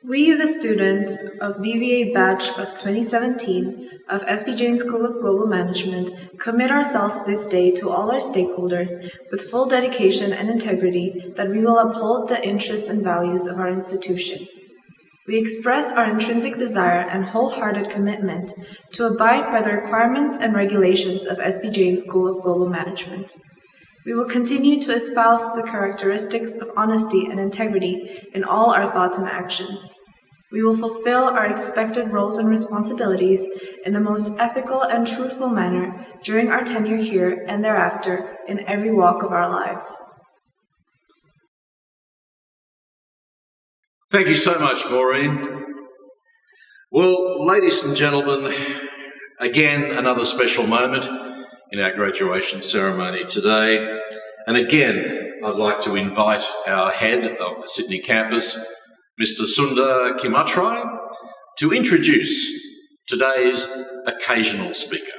We, the students of BBA Batch of 2017 of SB Jain School of Global Management, commit ourselves this day to all our stakeholders with full dedication and integrity that we will uphold the interests and values of our institution. We express our intrinsic desire and wholehearted commitment to abide by the requirements and regulations of SB Jain School of Global Management. We will continue to espouse the characteristics of honesty and integrity in all our thoughts and actions. We will fulfill our expected roles and responsibilities in the most ethical and truthful manner during our tenure here and thereafter in every walk of our lives. Thank you so much, Maureen. Well, ladies and gentlemen, again, another special moment in our graduation ceremony today. And again, I'd like to invite our head of the Sydney campus, Mr. Sundar Kimatrai, to introduce today's occasional speaker.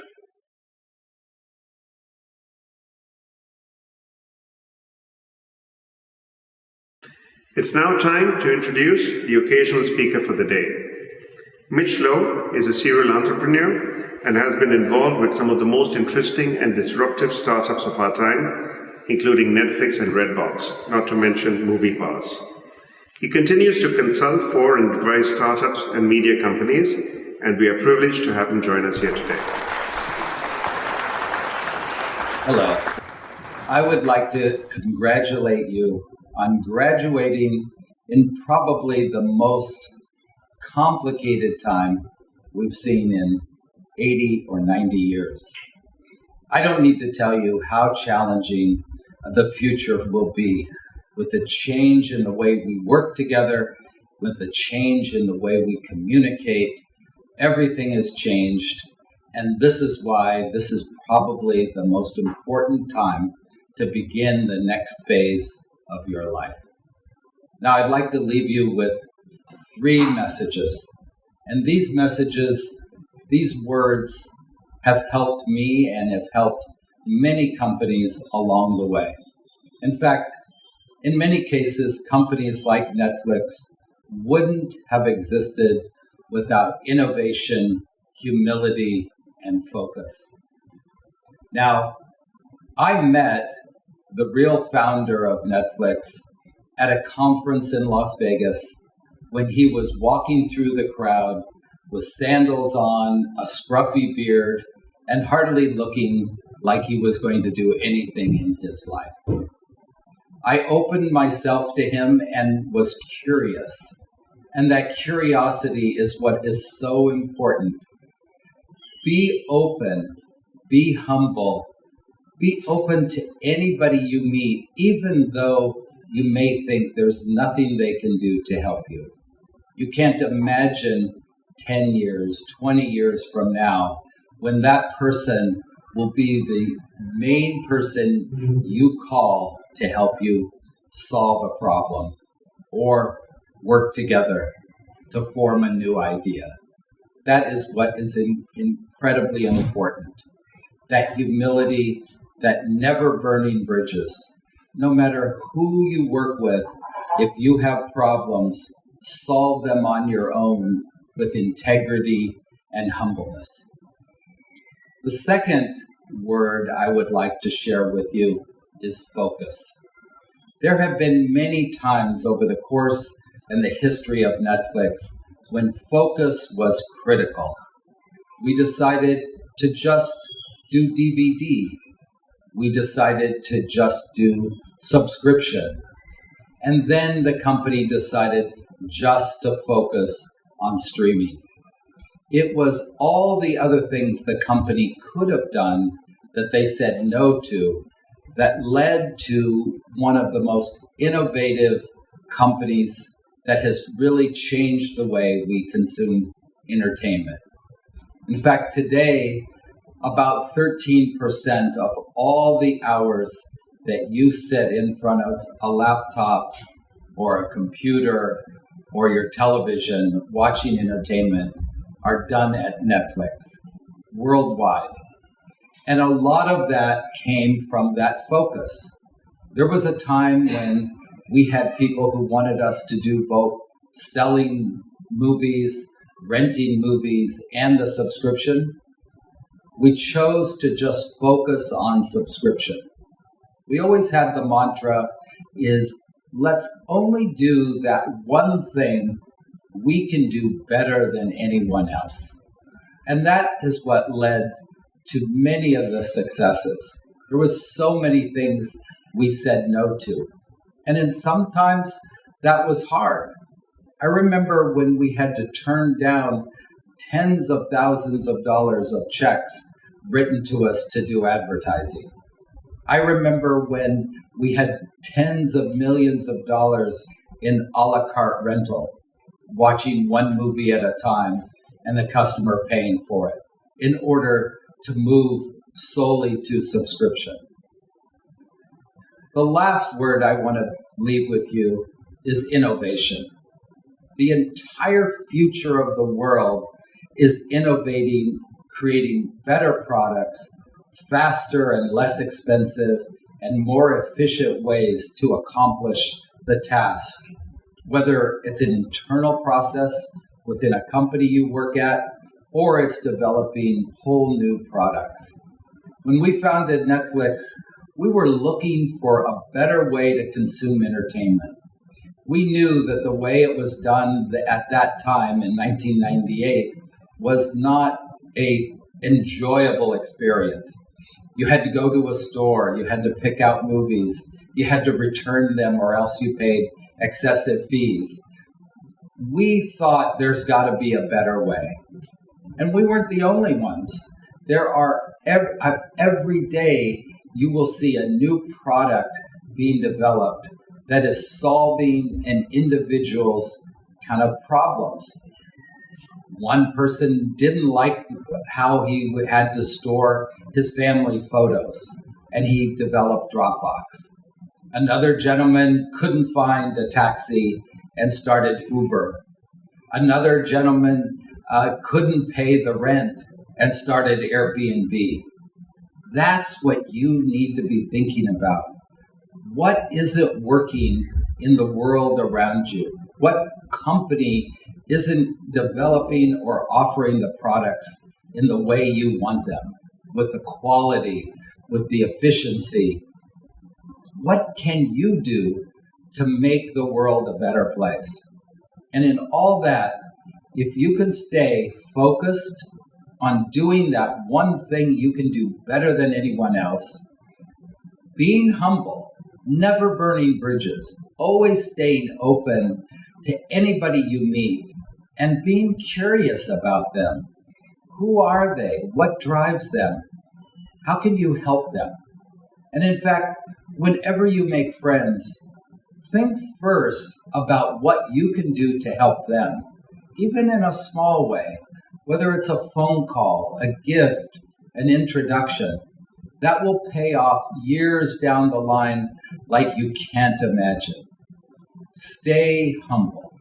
It's now time to introduce the occasional speaker for the day. Mitch Lowe is a serial entrepreneur and has been involved with some of the most interesting and disruptive startups of our time, including Netflix and Redbox, not to mention MoviePass. He continues to consult for and advise startups and media companies, and we are privileged to have him join us here today. Hello. I would like to congratulate you on graduating in probably the most complicated time we've seen in 80 or 90 years. I don't need to tell you how challenging the future will be with the change in the way we work together, with the change in the way we communicate. Everything has changed, and this is why this is probably the most important time to begin the next phase of your life. Now, I'd like to leave you with 3 messages. And these messages, these words have helped me and have helped many companies along the way. In fact, in many cases, companies like Netflix wouldn't have existed without innovation, humility, and focus. Now, I met the real founder of Netflix at a conference in Las Vegas when he was walking through the crowd with sandals on, a scruffy beard, and hardly looking like he was going to do anything in his life. I opened myself to him and was curious, and that curiosity is what is so important. Be open, be humble, be open to anybody you meet, even though you may think there's nothing they can do to help you. You can't imagine 10 years, 20 years from now, when that person will be the main person you call to help you solve a problem or work together to form a new idea. That is what is incredibly important. That humility, that never burning bridges. No matter who you work with, if you have problems, solve them on your own with integrity and humbleness. The second word I would like to share with you is focus. There have been many times over the course and the history of Netflix when focus was critical. We decided to just do DVD. We decided to just do subscription. And then the company decided just to focus on streaming. It was all the other things the company could have done that they said no to that led to one of the most innovative companies that has really changed the way we consume entertainment. In fact, today, about 13% of all the hours that you sit in front of a laptop or a computer or your television watching entertainment are done at Netflix worldwide. And a lot of that came from that focus. There was a time when we had people who wanted us to do both selling movies, renting movies, and the subscription. We chose to just focus on subscription. We always had the mantra is, let's only do that one thing we can do better than anyone else. And that is what led to many of the successes. There was so many things we said no to. And then sometimes that was hard. I remember when we had to turn down tens of thousands of dollars of checks written to us to do advertising. I remember when we had tens of millions of dollars in a la carte rental, watching one movie at a time and the customer paying for it in order to move solely to subscription. The last word I want to leave with you is innovation. The entire future of the world is innovating, creating better products, faster and less expensive and more efficient ways to accomplish the task, whether it's an internal process within a company you work at, or it's developing whole new products. When we founded Netflix, we were looking for a better way to consume entertainment. We knew that the way it was done at that time in 1998 was not an enjoyable experience. You had to go to a store, you had to pick out movies, you had to return them or else you paid excessive fees. We thought there's got to be a better way. And we weren't the only ones. There are, every day you will see a new product being developed that is solving an individual's kind of problems. One person didn't like how he had to store his family photos, and he developed Dropbox. Another gentleman couldn't find a taxi and started Uber. Another gentleman couldn't pay the rent and started Airbnb. That's what you need to be thinking about. What isn't working in the world around you? What company isn't developing or offering the products in the way you want them, with the quality, with the efficiency? What can you do to make the world a better place? And in all that, if you can stay focused on doing that one thing you can do better than anyone else, being humble, never burning bridges, always staying open to anybody you meet, and being curious about them. Who are they? What drives them? How can you help them? And in fact, whenever you make friends, think first about what you can do to help them, even in a small way, whether it's a phone call, a gift, an introduction. That will pay off years down the line like you can't imagine. Stay humble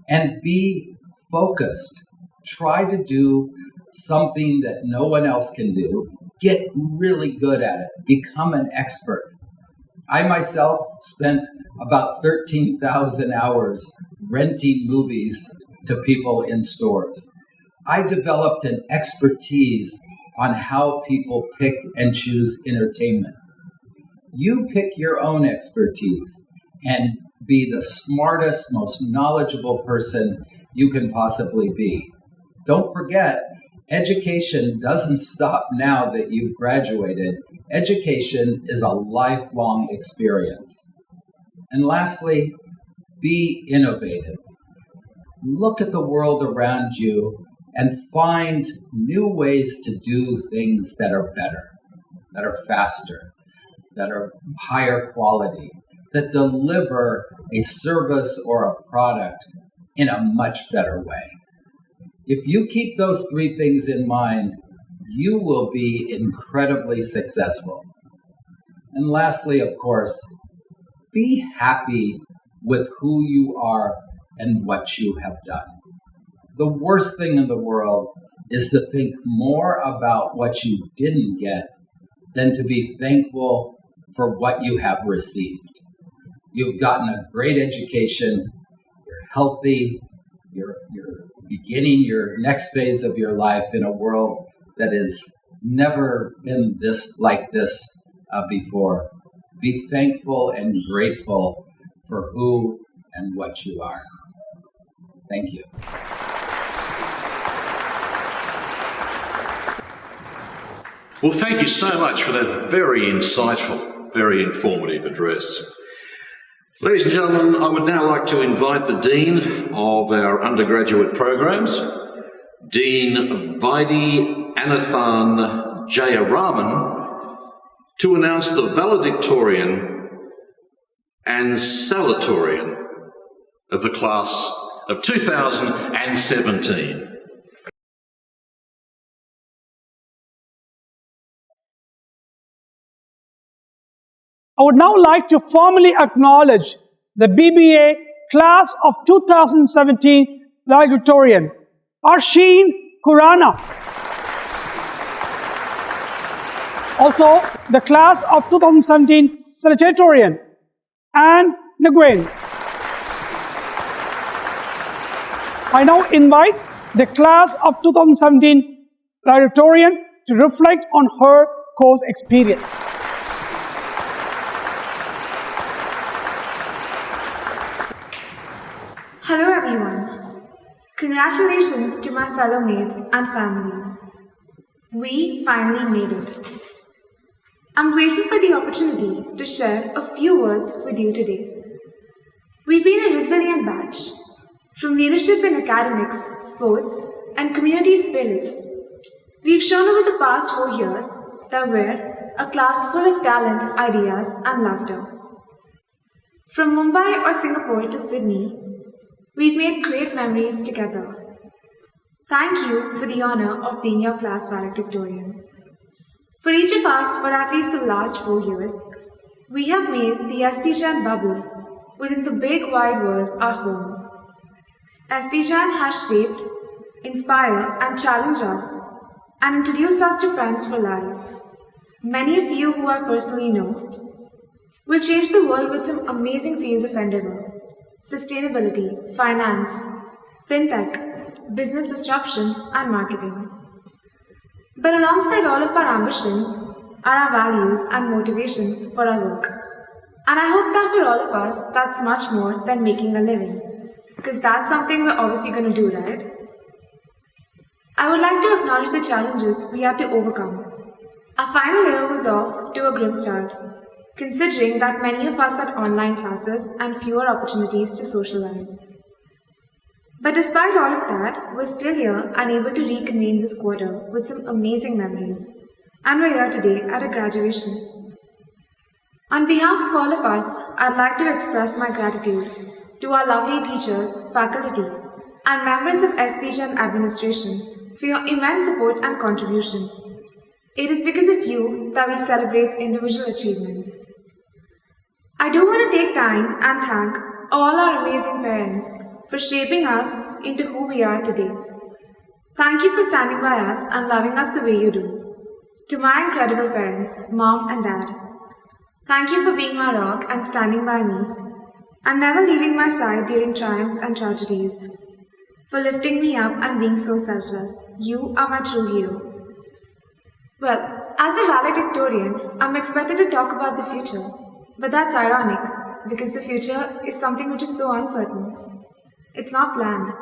and be focused. Try to do something that no one else can do. Get really good at it. Become an expert. I myself spent about 13,000 hours renting movies to people in stores. I developed an expertise on how people pick and choose entertainment. You pick your own expertise and be the smartest, most knowledgeable person you can possibly be. Don't forget, education doesn't stop now that you've graduated. Education is a lifelong experience. And lastly, be innovative. Look at the world around you and find new ways to do things that are better, that are faster, that are higher quality, that deliver a service or a product in a much better way. If you keep those three things in mind, you will be incredibly successful. And lastly, of course, be happy with who you are and what you have done. the worst thing in the world is to think more about what you didn't get than to be thankful for what you have received. You've gotten a great education, you're healthy, you're beginning your next phase of your life in a world that has never been like this before. Be thankful and grateful for who and what you are. Thank you. Well, thank you so much for that very insightful, very informative address. Ladies and gentlemen, I would now like to invite the Dean of our undergraduate programs, Dean Vaidi Anathan Jayaraman, to announce the valedictorian and salutatorian of the class of 2017. I would now like to formally acknowledge the BBA class of 2017 valedictorian, Arshin Kurana. Also, the class of 2017 salutatorian, Anne Nguyen. I now invite the class of 2017 valedictorian to reflect on her course experience. Hello everyone. Congratulations to my fellow mates and families. We finally made it. I'm grateful for the opportunity to share a few words with you today. We've been a resilient batch. From leadership in academics, sports, and community spirits, we've shown over the past 4 years that we're a class full of talent, ideas, and laughter. From Mumbai or Singapore to Sydney, we've made great memories together. Thank you for the honor of being your class valedictorian. For each of us, for at least the last 4 years, we have made the SP Jain bubble within the big wide world our home. SP Jain has shaped, inspired, and challenged us, and introduced us to friends for life. Many of you who I personally know will change the world with some amazing fields of endeavor: sustainability, finance, fintech, business disruption, and marketing. But alongside all of our ambitions are our values and motivations for our work. And I hope that for all of us, that's much more than making a living, because that's something we're obviously going to do, right? I would like to acknowledge the challenges we had to overcome. Our final year was off to a grim start, considering that many of us had online classes and fewer opportunities to socialize. But despite all of that, we're still here and able to reconvene this quarter with some amazing memories. And we're here today at a graduation. On behalf of all of us, I'd like to express my gratitude to our lovely teachers, faculty, and members of SP Jain administration for your immense support and contribution. It is because of you that we celebrate individual achievements. I do want to take time and thank all our amazing parents for shaping us into who we are today. Thank you for standing by us and loving us the way you do. To my incredible parents, Mom and Dad, thank you for being my rock and standing by me, and never leaving my side during triumphs and tragedies. For lifting me up and being so selfless. You are my true hero. Well, as a valedictorian, I'm expected to talk about the future. But that's ironic, because the future is something which is so uncertain. It's not planned.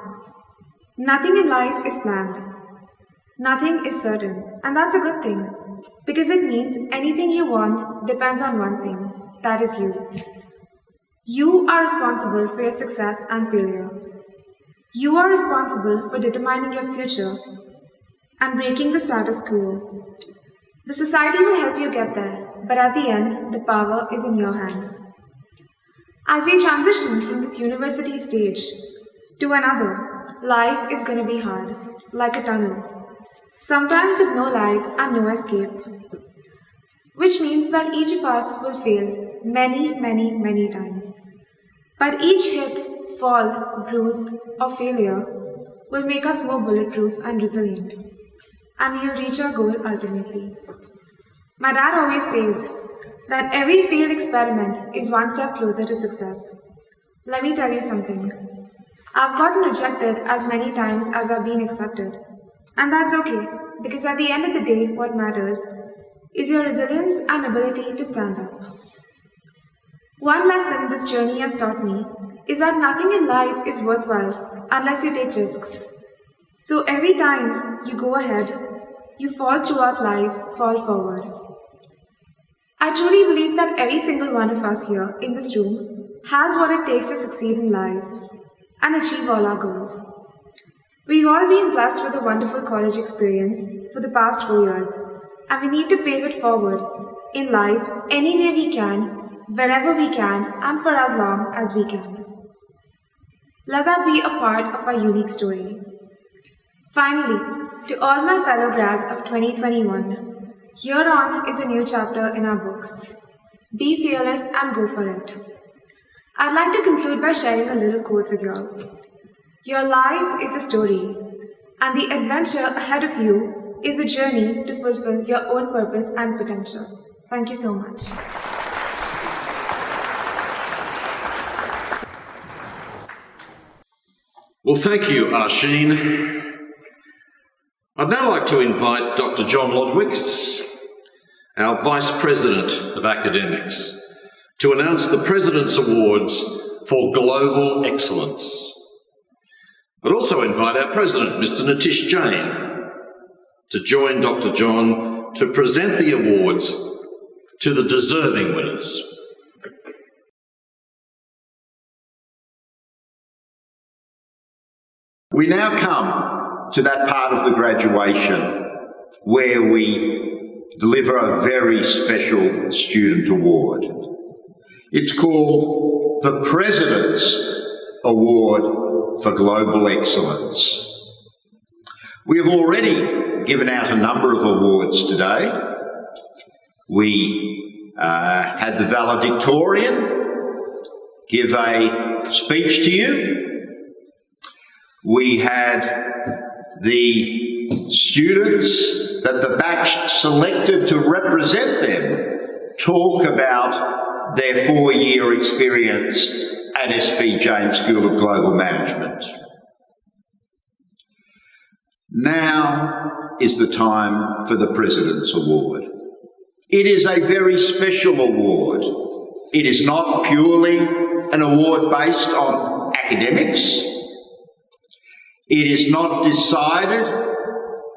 Nothing in life is planned. Nothing is certain, and that's a good thing, because it means anything you want depends on one thing, that is you. You are responsible for your success and failure. You are responsible for determining your future and breaking the status quo. The society will help you get there, but at the end, the power is in your hands. As we transition from this university stage to another, life is going to be hard, like a tunnel, sometimes with no light and no escape. Which means that each of us will fail many times. But each hit, fall, bruise, or failure will make us more bulletproof and resilient, and we'll reach our goal ultimately. My dad always says that every failed experiment is one step closer to success. Let me tell you something. I've gotten rejected as many times as I've been accepted. And that's okay, because at the end of the day, what matters is your resilience and ability to stand up. One lesson this journey has taught me is that nothing in life is worthwhile unless you take risks. So every time you go ahead, you fall throughout life, fall forward. I truly believe that every single one of us here in this room has what it takes to succeed in life and achieve all our goals. We've all been blessed with a wonderful college experience for the past 4 years, and we need to pave it forward in life any way we can, whenever we can, and for as long as we can. Let that be a part of our unique story. Finally, to all my fellow grads of 2021, here on is a new chapter in our books. Be fearless and go for it. I'd like to conclude by sharing a little quote with you all. Your life is a story, and the adventure ahead of you is a journey to fulfill your own purpose and potential. Thank you so much. Well, thank you, Arshin. I'd now like to invite Dr. John Lodwicks, our Vice President of Academics, to announce the President's Awards for Global Excellence. I'd also invite our President, Mr. Nitish Jain, to join Dr. John to present the awards to the deserving winners. We now come to that part of the graduation where we deliver a very special student award. It's called the President's Award for Global Excellence. We have already given out a number of awards today. We had the valedictorian give a speech to you. We had the students that the batch selected to represent them talk about their 4-year experience at SB Jain School of Global Management. Now is the time for the President's Award. It is a very special award. It is not purely an award based on academics. It is not decided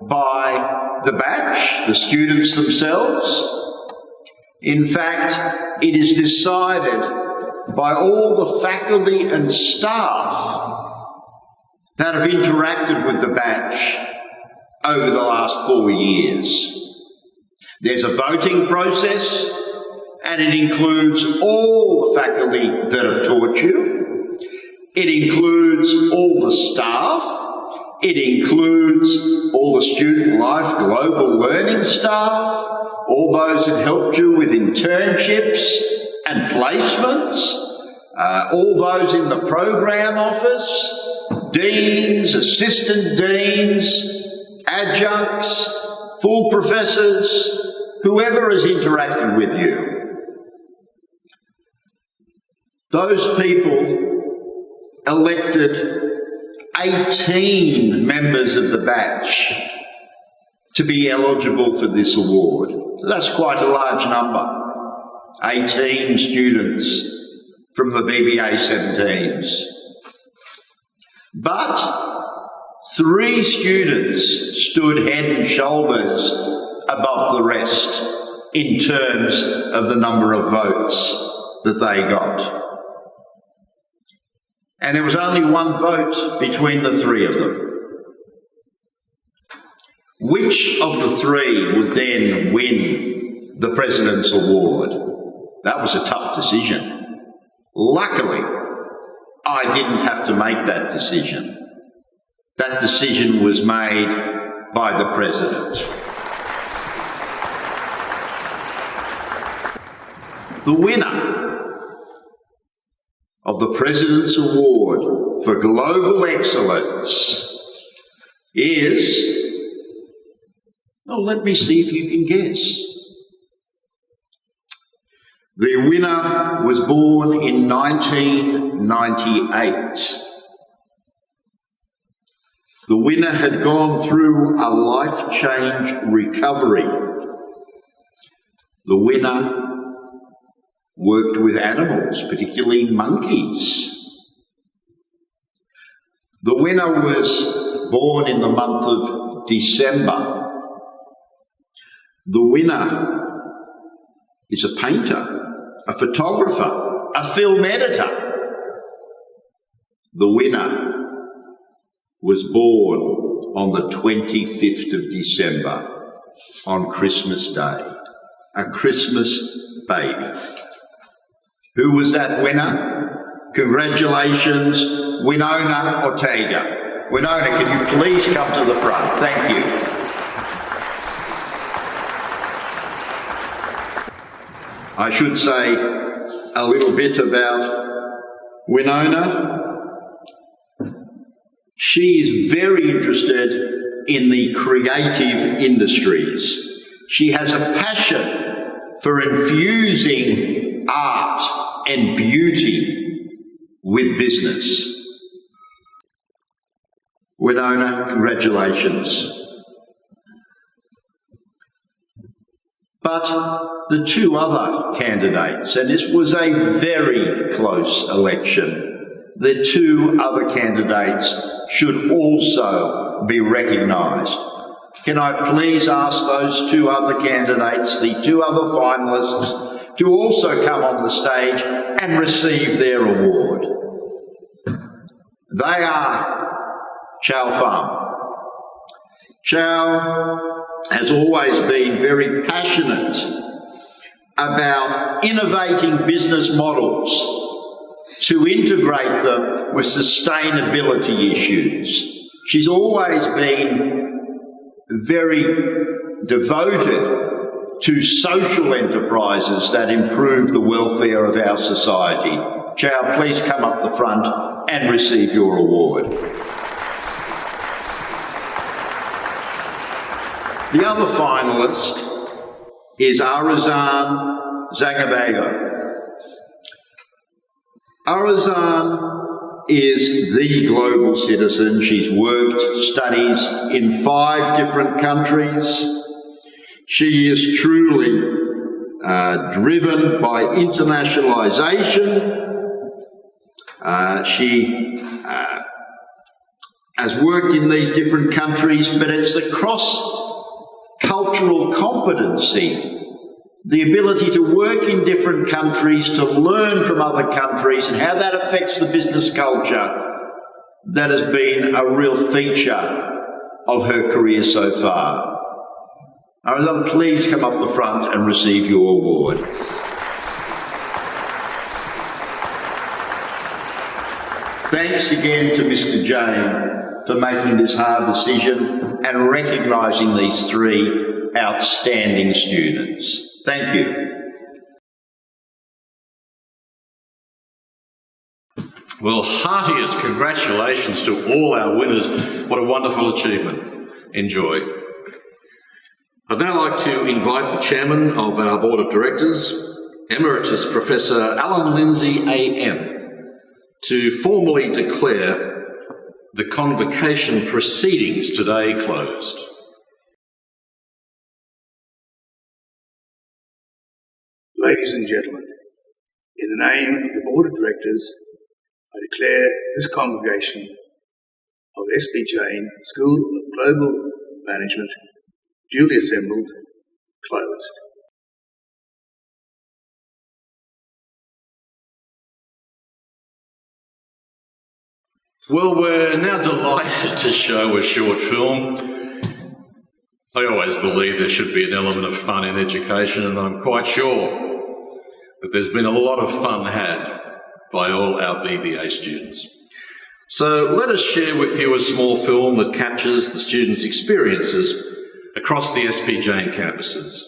by the batch, the students themselves. In fact, it is decided by all the faculty and staff that have interacted with the batch over the last 4 years. There's a voting process, and it includes all the faculty that have taught you. It includes all the staff. It includes all the student life global learning staff, all those that helped you with internships and placements, all those in the program office, deans, assistant deans, adjuncts, full professors, whoever has interacted with you. Those people elected 18 members of the batch to be eligible for this award. So that's quite a large number. 18 students from the BBA 17s. But 3 students stood head and shoulders above the rest in terms of the number of votes that they got. And there was only one vote between the 3 of them. Which of the 3 would then win the President's Award? That was a tough decision. Luckily, I didn't have to make that decision. That decision was made by the President. The winner of the President's Award for Global Excellence is, well, let me see if you can guess. The winner was born in 1998. The winner had gone through a life change recovery. The winner worked with animals, particularly monkeys. The winner was born in the month of December. The winner is a painter, a photographer, a film editor. The winner was born on the 25th of December, on Christmas Day, a Christmas baby. Who was that winner? Congratulations, Winona Ortega. Winona, can you please come to the front? Thank you. I should say a little bit about Winona. She is very interested in the creative industries. She has a passion for infusing art and beauty with business. Winona, congratulations. But the two other candidates, and this was a very close election, the two other candidates should also be recognised. Can I please ask those two other candidates, the two other finalists, to also come on the stage and receive their award? They are Chow Pham. Chow has always been very passionate about innovating business models to integrate them with sustainability issues. She's always been very devoted to social enterprises that improve the welfare of our society. Chow, please come up the front and receive your award. The other finalist is Arizan Zagabago. Arizan is the global citizen. She's worked, studies in 5 different countries. She is truly driven by internationalisation. She has worked in these different countries, but it's a cross-cultural competency, the ability to work in different countries, to learn from other countries and how that affects the business culture, that has been a real feature of her career so far. Arizan, please come up the front and receive your award. Thanks again to Mr. Jain for making this hard decision and recognising these 3 outstanding students. Thank you. Well, heartiest congratulations to all our winners. What a wonderful achievement. Enjoy. I'd now like to invite the chairman of our board of directors, Emeritus Professor Alan Lindsay AM, to formally declare the convocation proceedings today closed. Ladies and gentlemen, in the name of the Board of Directors, I declare this congregation of S.P. Jain School of Global Management, duly assembled, closed. Well, we're now delighted to show a short film. I always believe there should be an element of fun in education, and I'm quite sure that there's been a lot of fun had by all our BBA students. So let us share with you a small film that captures the students' experiences across the SP Jain campuses,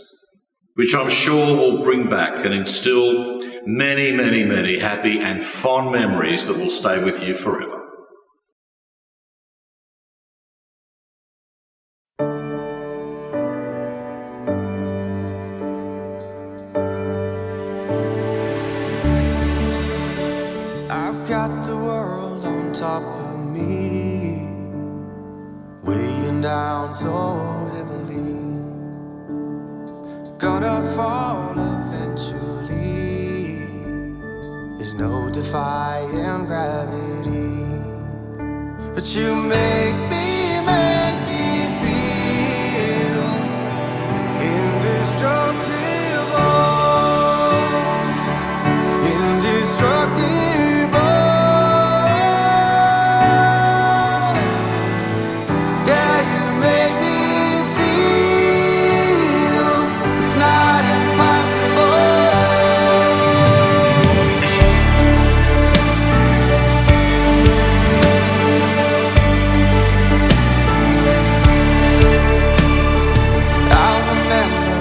which I'm sure will bring back and instill many, many, many happy and fond memories that will stay with you forever. top of me, weighing down so heavily. Gonna fall eventually. There's no defying gravity. But you make me feel indestructible. Indestructible. Yeah, you make me feel it's not impossible. I remember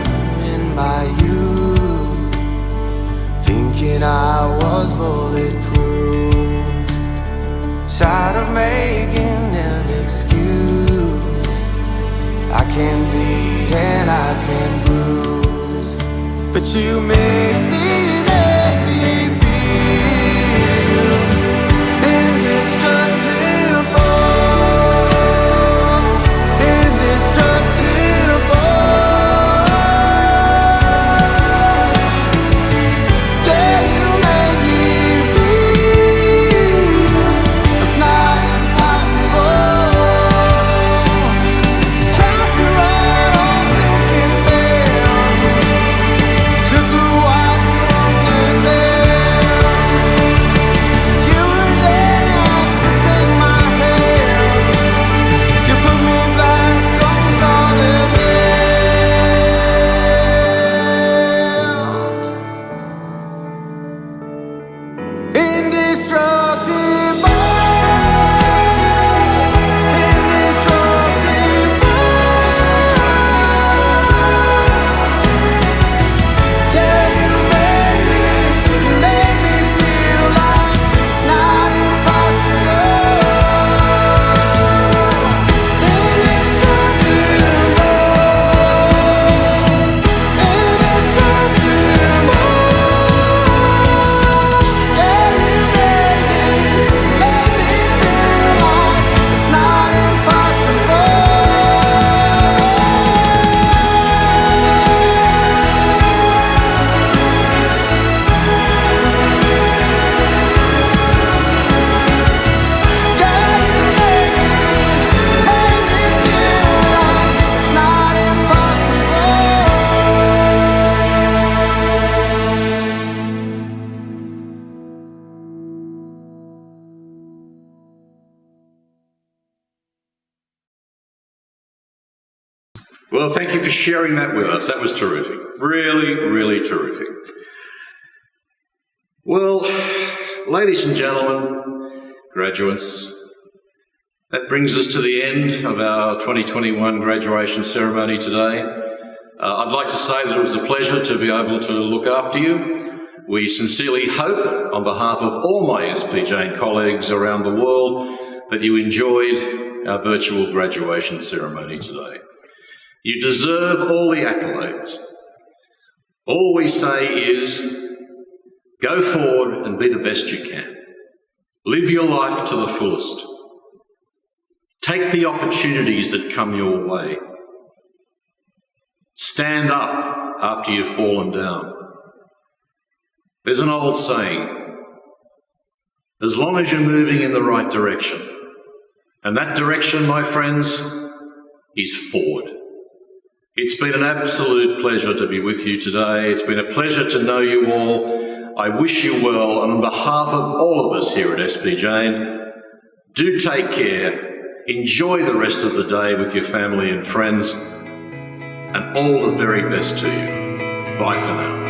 in my youth thinking I was bulletproof, tired of making an excuse. I can bleed and I can bruise, but you make me feel indestructible. Indestructible. Yeah, you make me feel it's not impossible. Try to run on sinking sand. Took a while to understand. You were there to take my hand. You put me back on solid land. Indestructible. Indestructible. Yeah, you make me feel like it's not impossible. Well, thank you for sharing that with us. That was terrific. Really, really terrific. Well, ladies and gentlemen, graduates, that brings us to the end of our 2021 graduation ceremony today. I'd like to say that it was a pleasure to be able to look after you. We sincerely hope, on behalf of all my SP Jain colleagues around the world, that you enjoyed our virtual graduation ceremony today. You deserve all the accolades. All we say is, go forward and be the best you can. Live your life to the fullest. Take the opportunities that come your way. Stand up after you've fallen down. There's an old saying, as long as you're moving in the right direction, and that direction, my friends, is forward. It's been an absolute pleasure to be with you today. It's been a pleasure to know you all. I wish you well, and on behalf of all of us here at SP Jain, do take care, enjoy the rest of the day with your family and friends, and all the very best to you. Bye for now.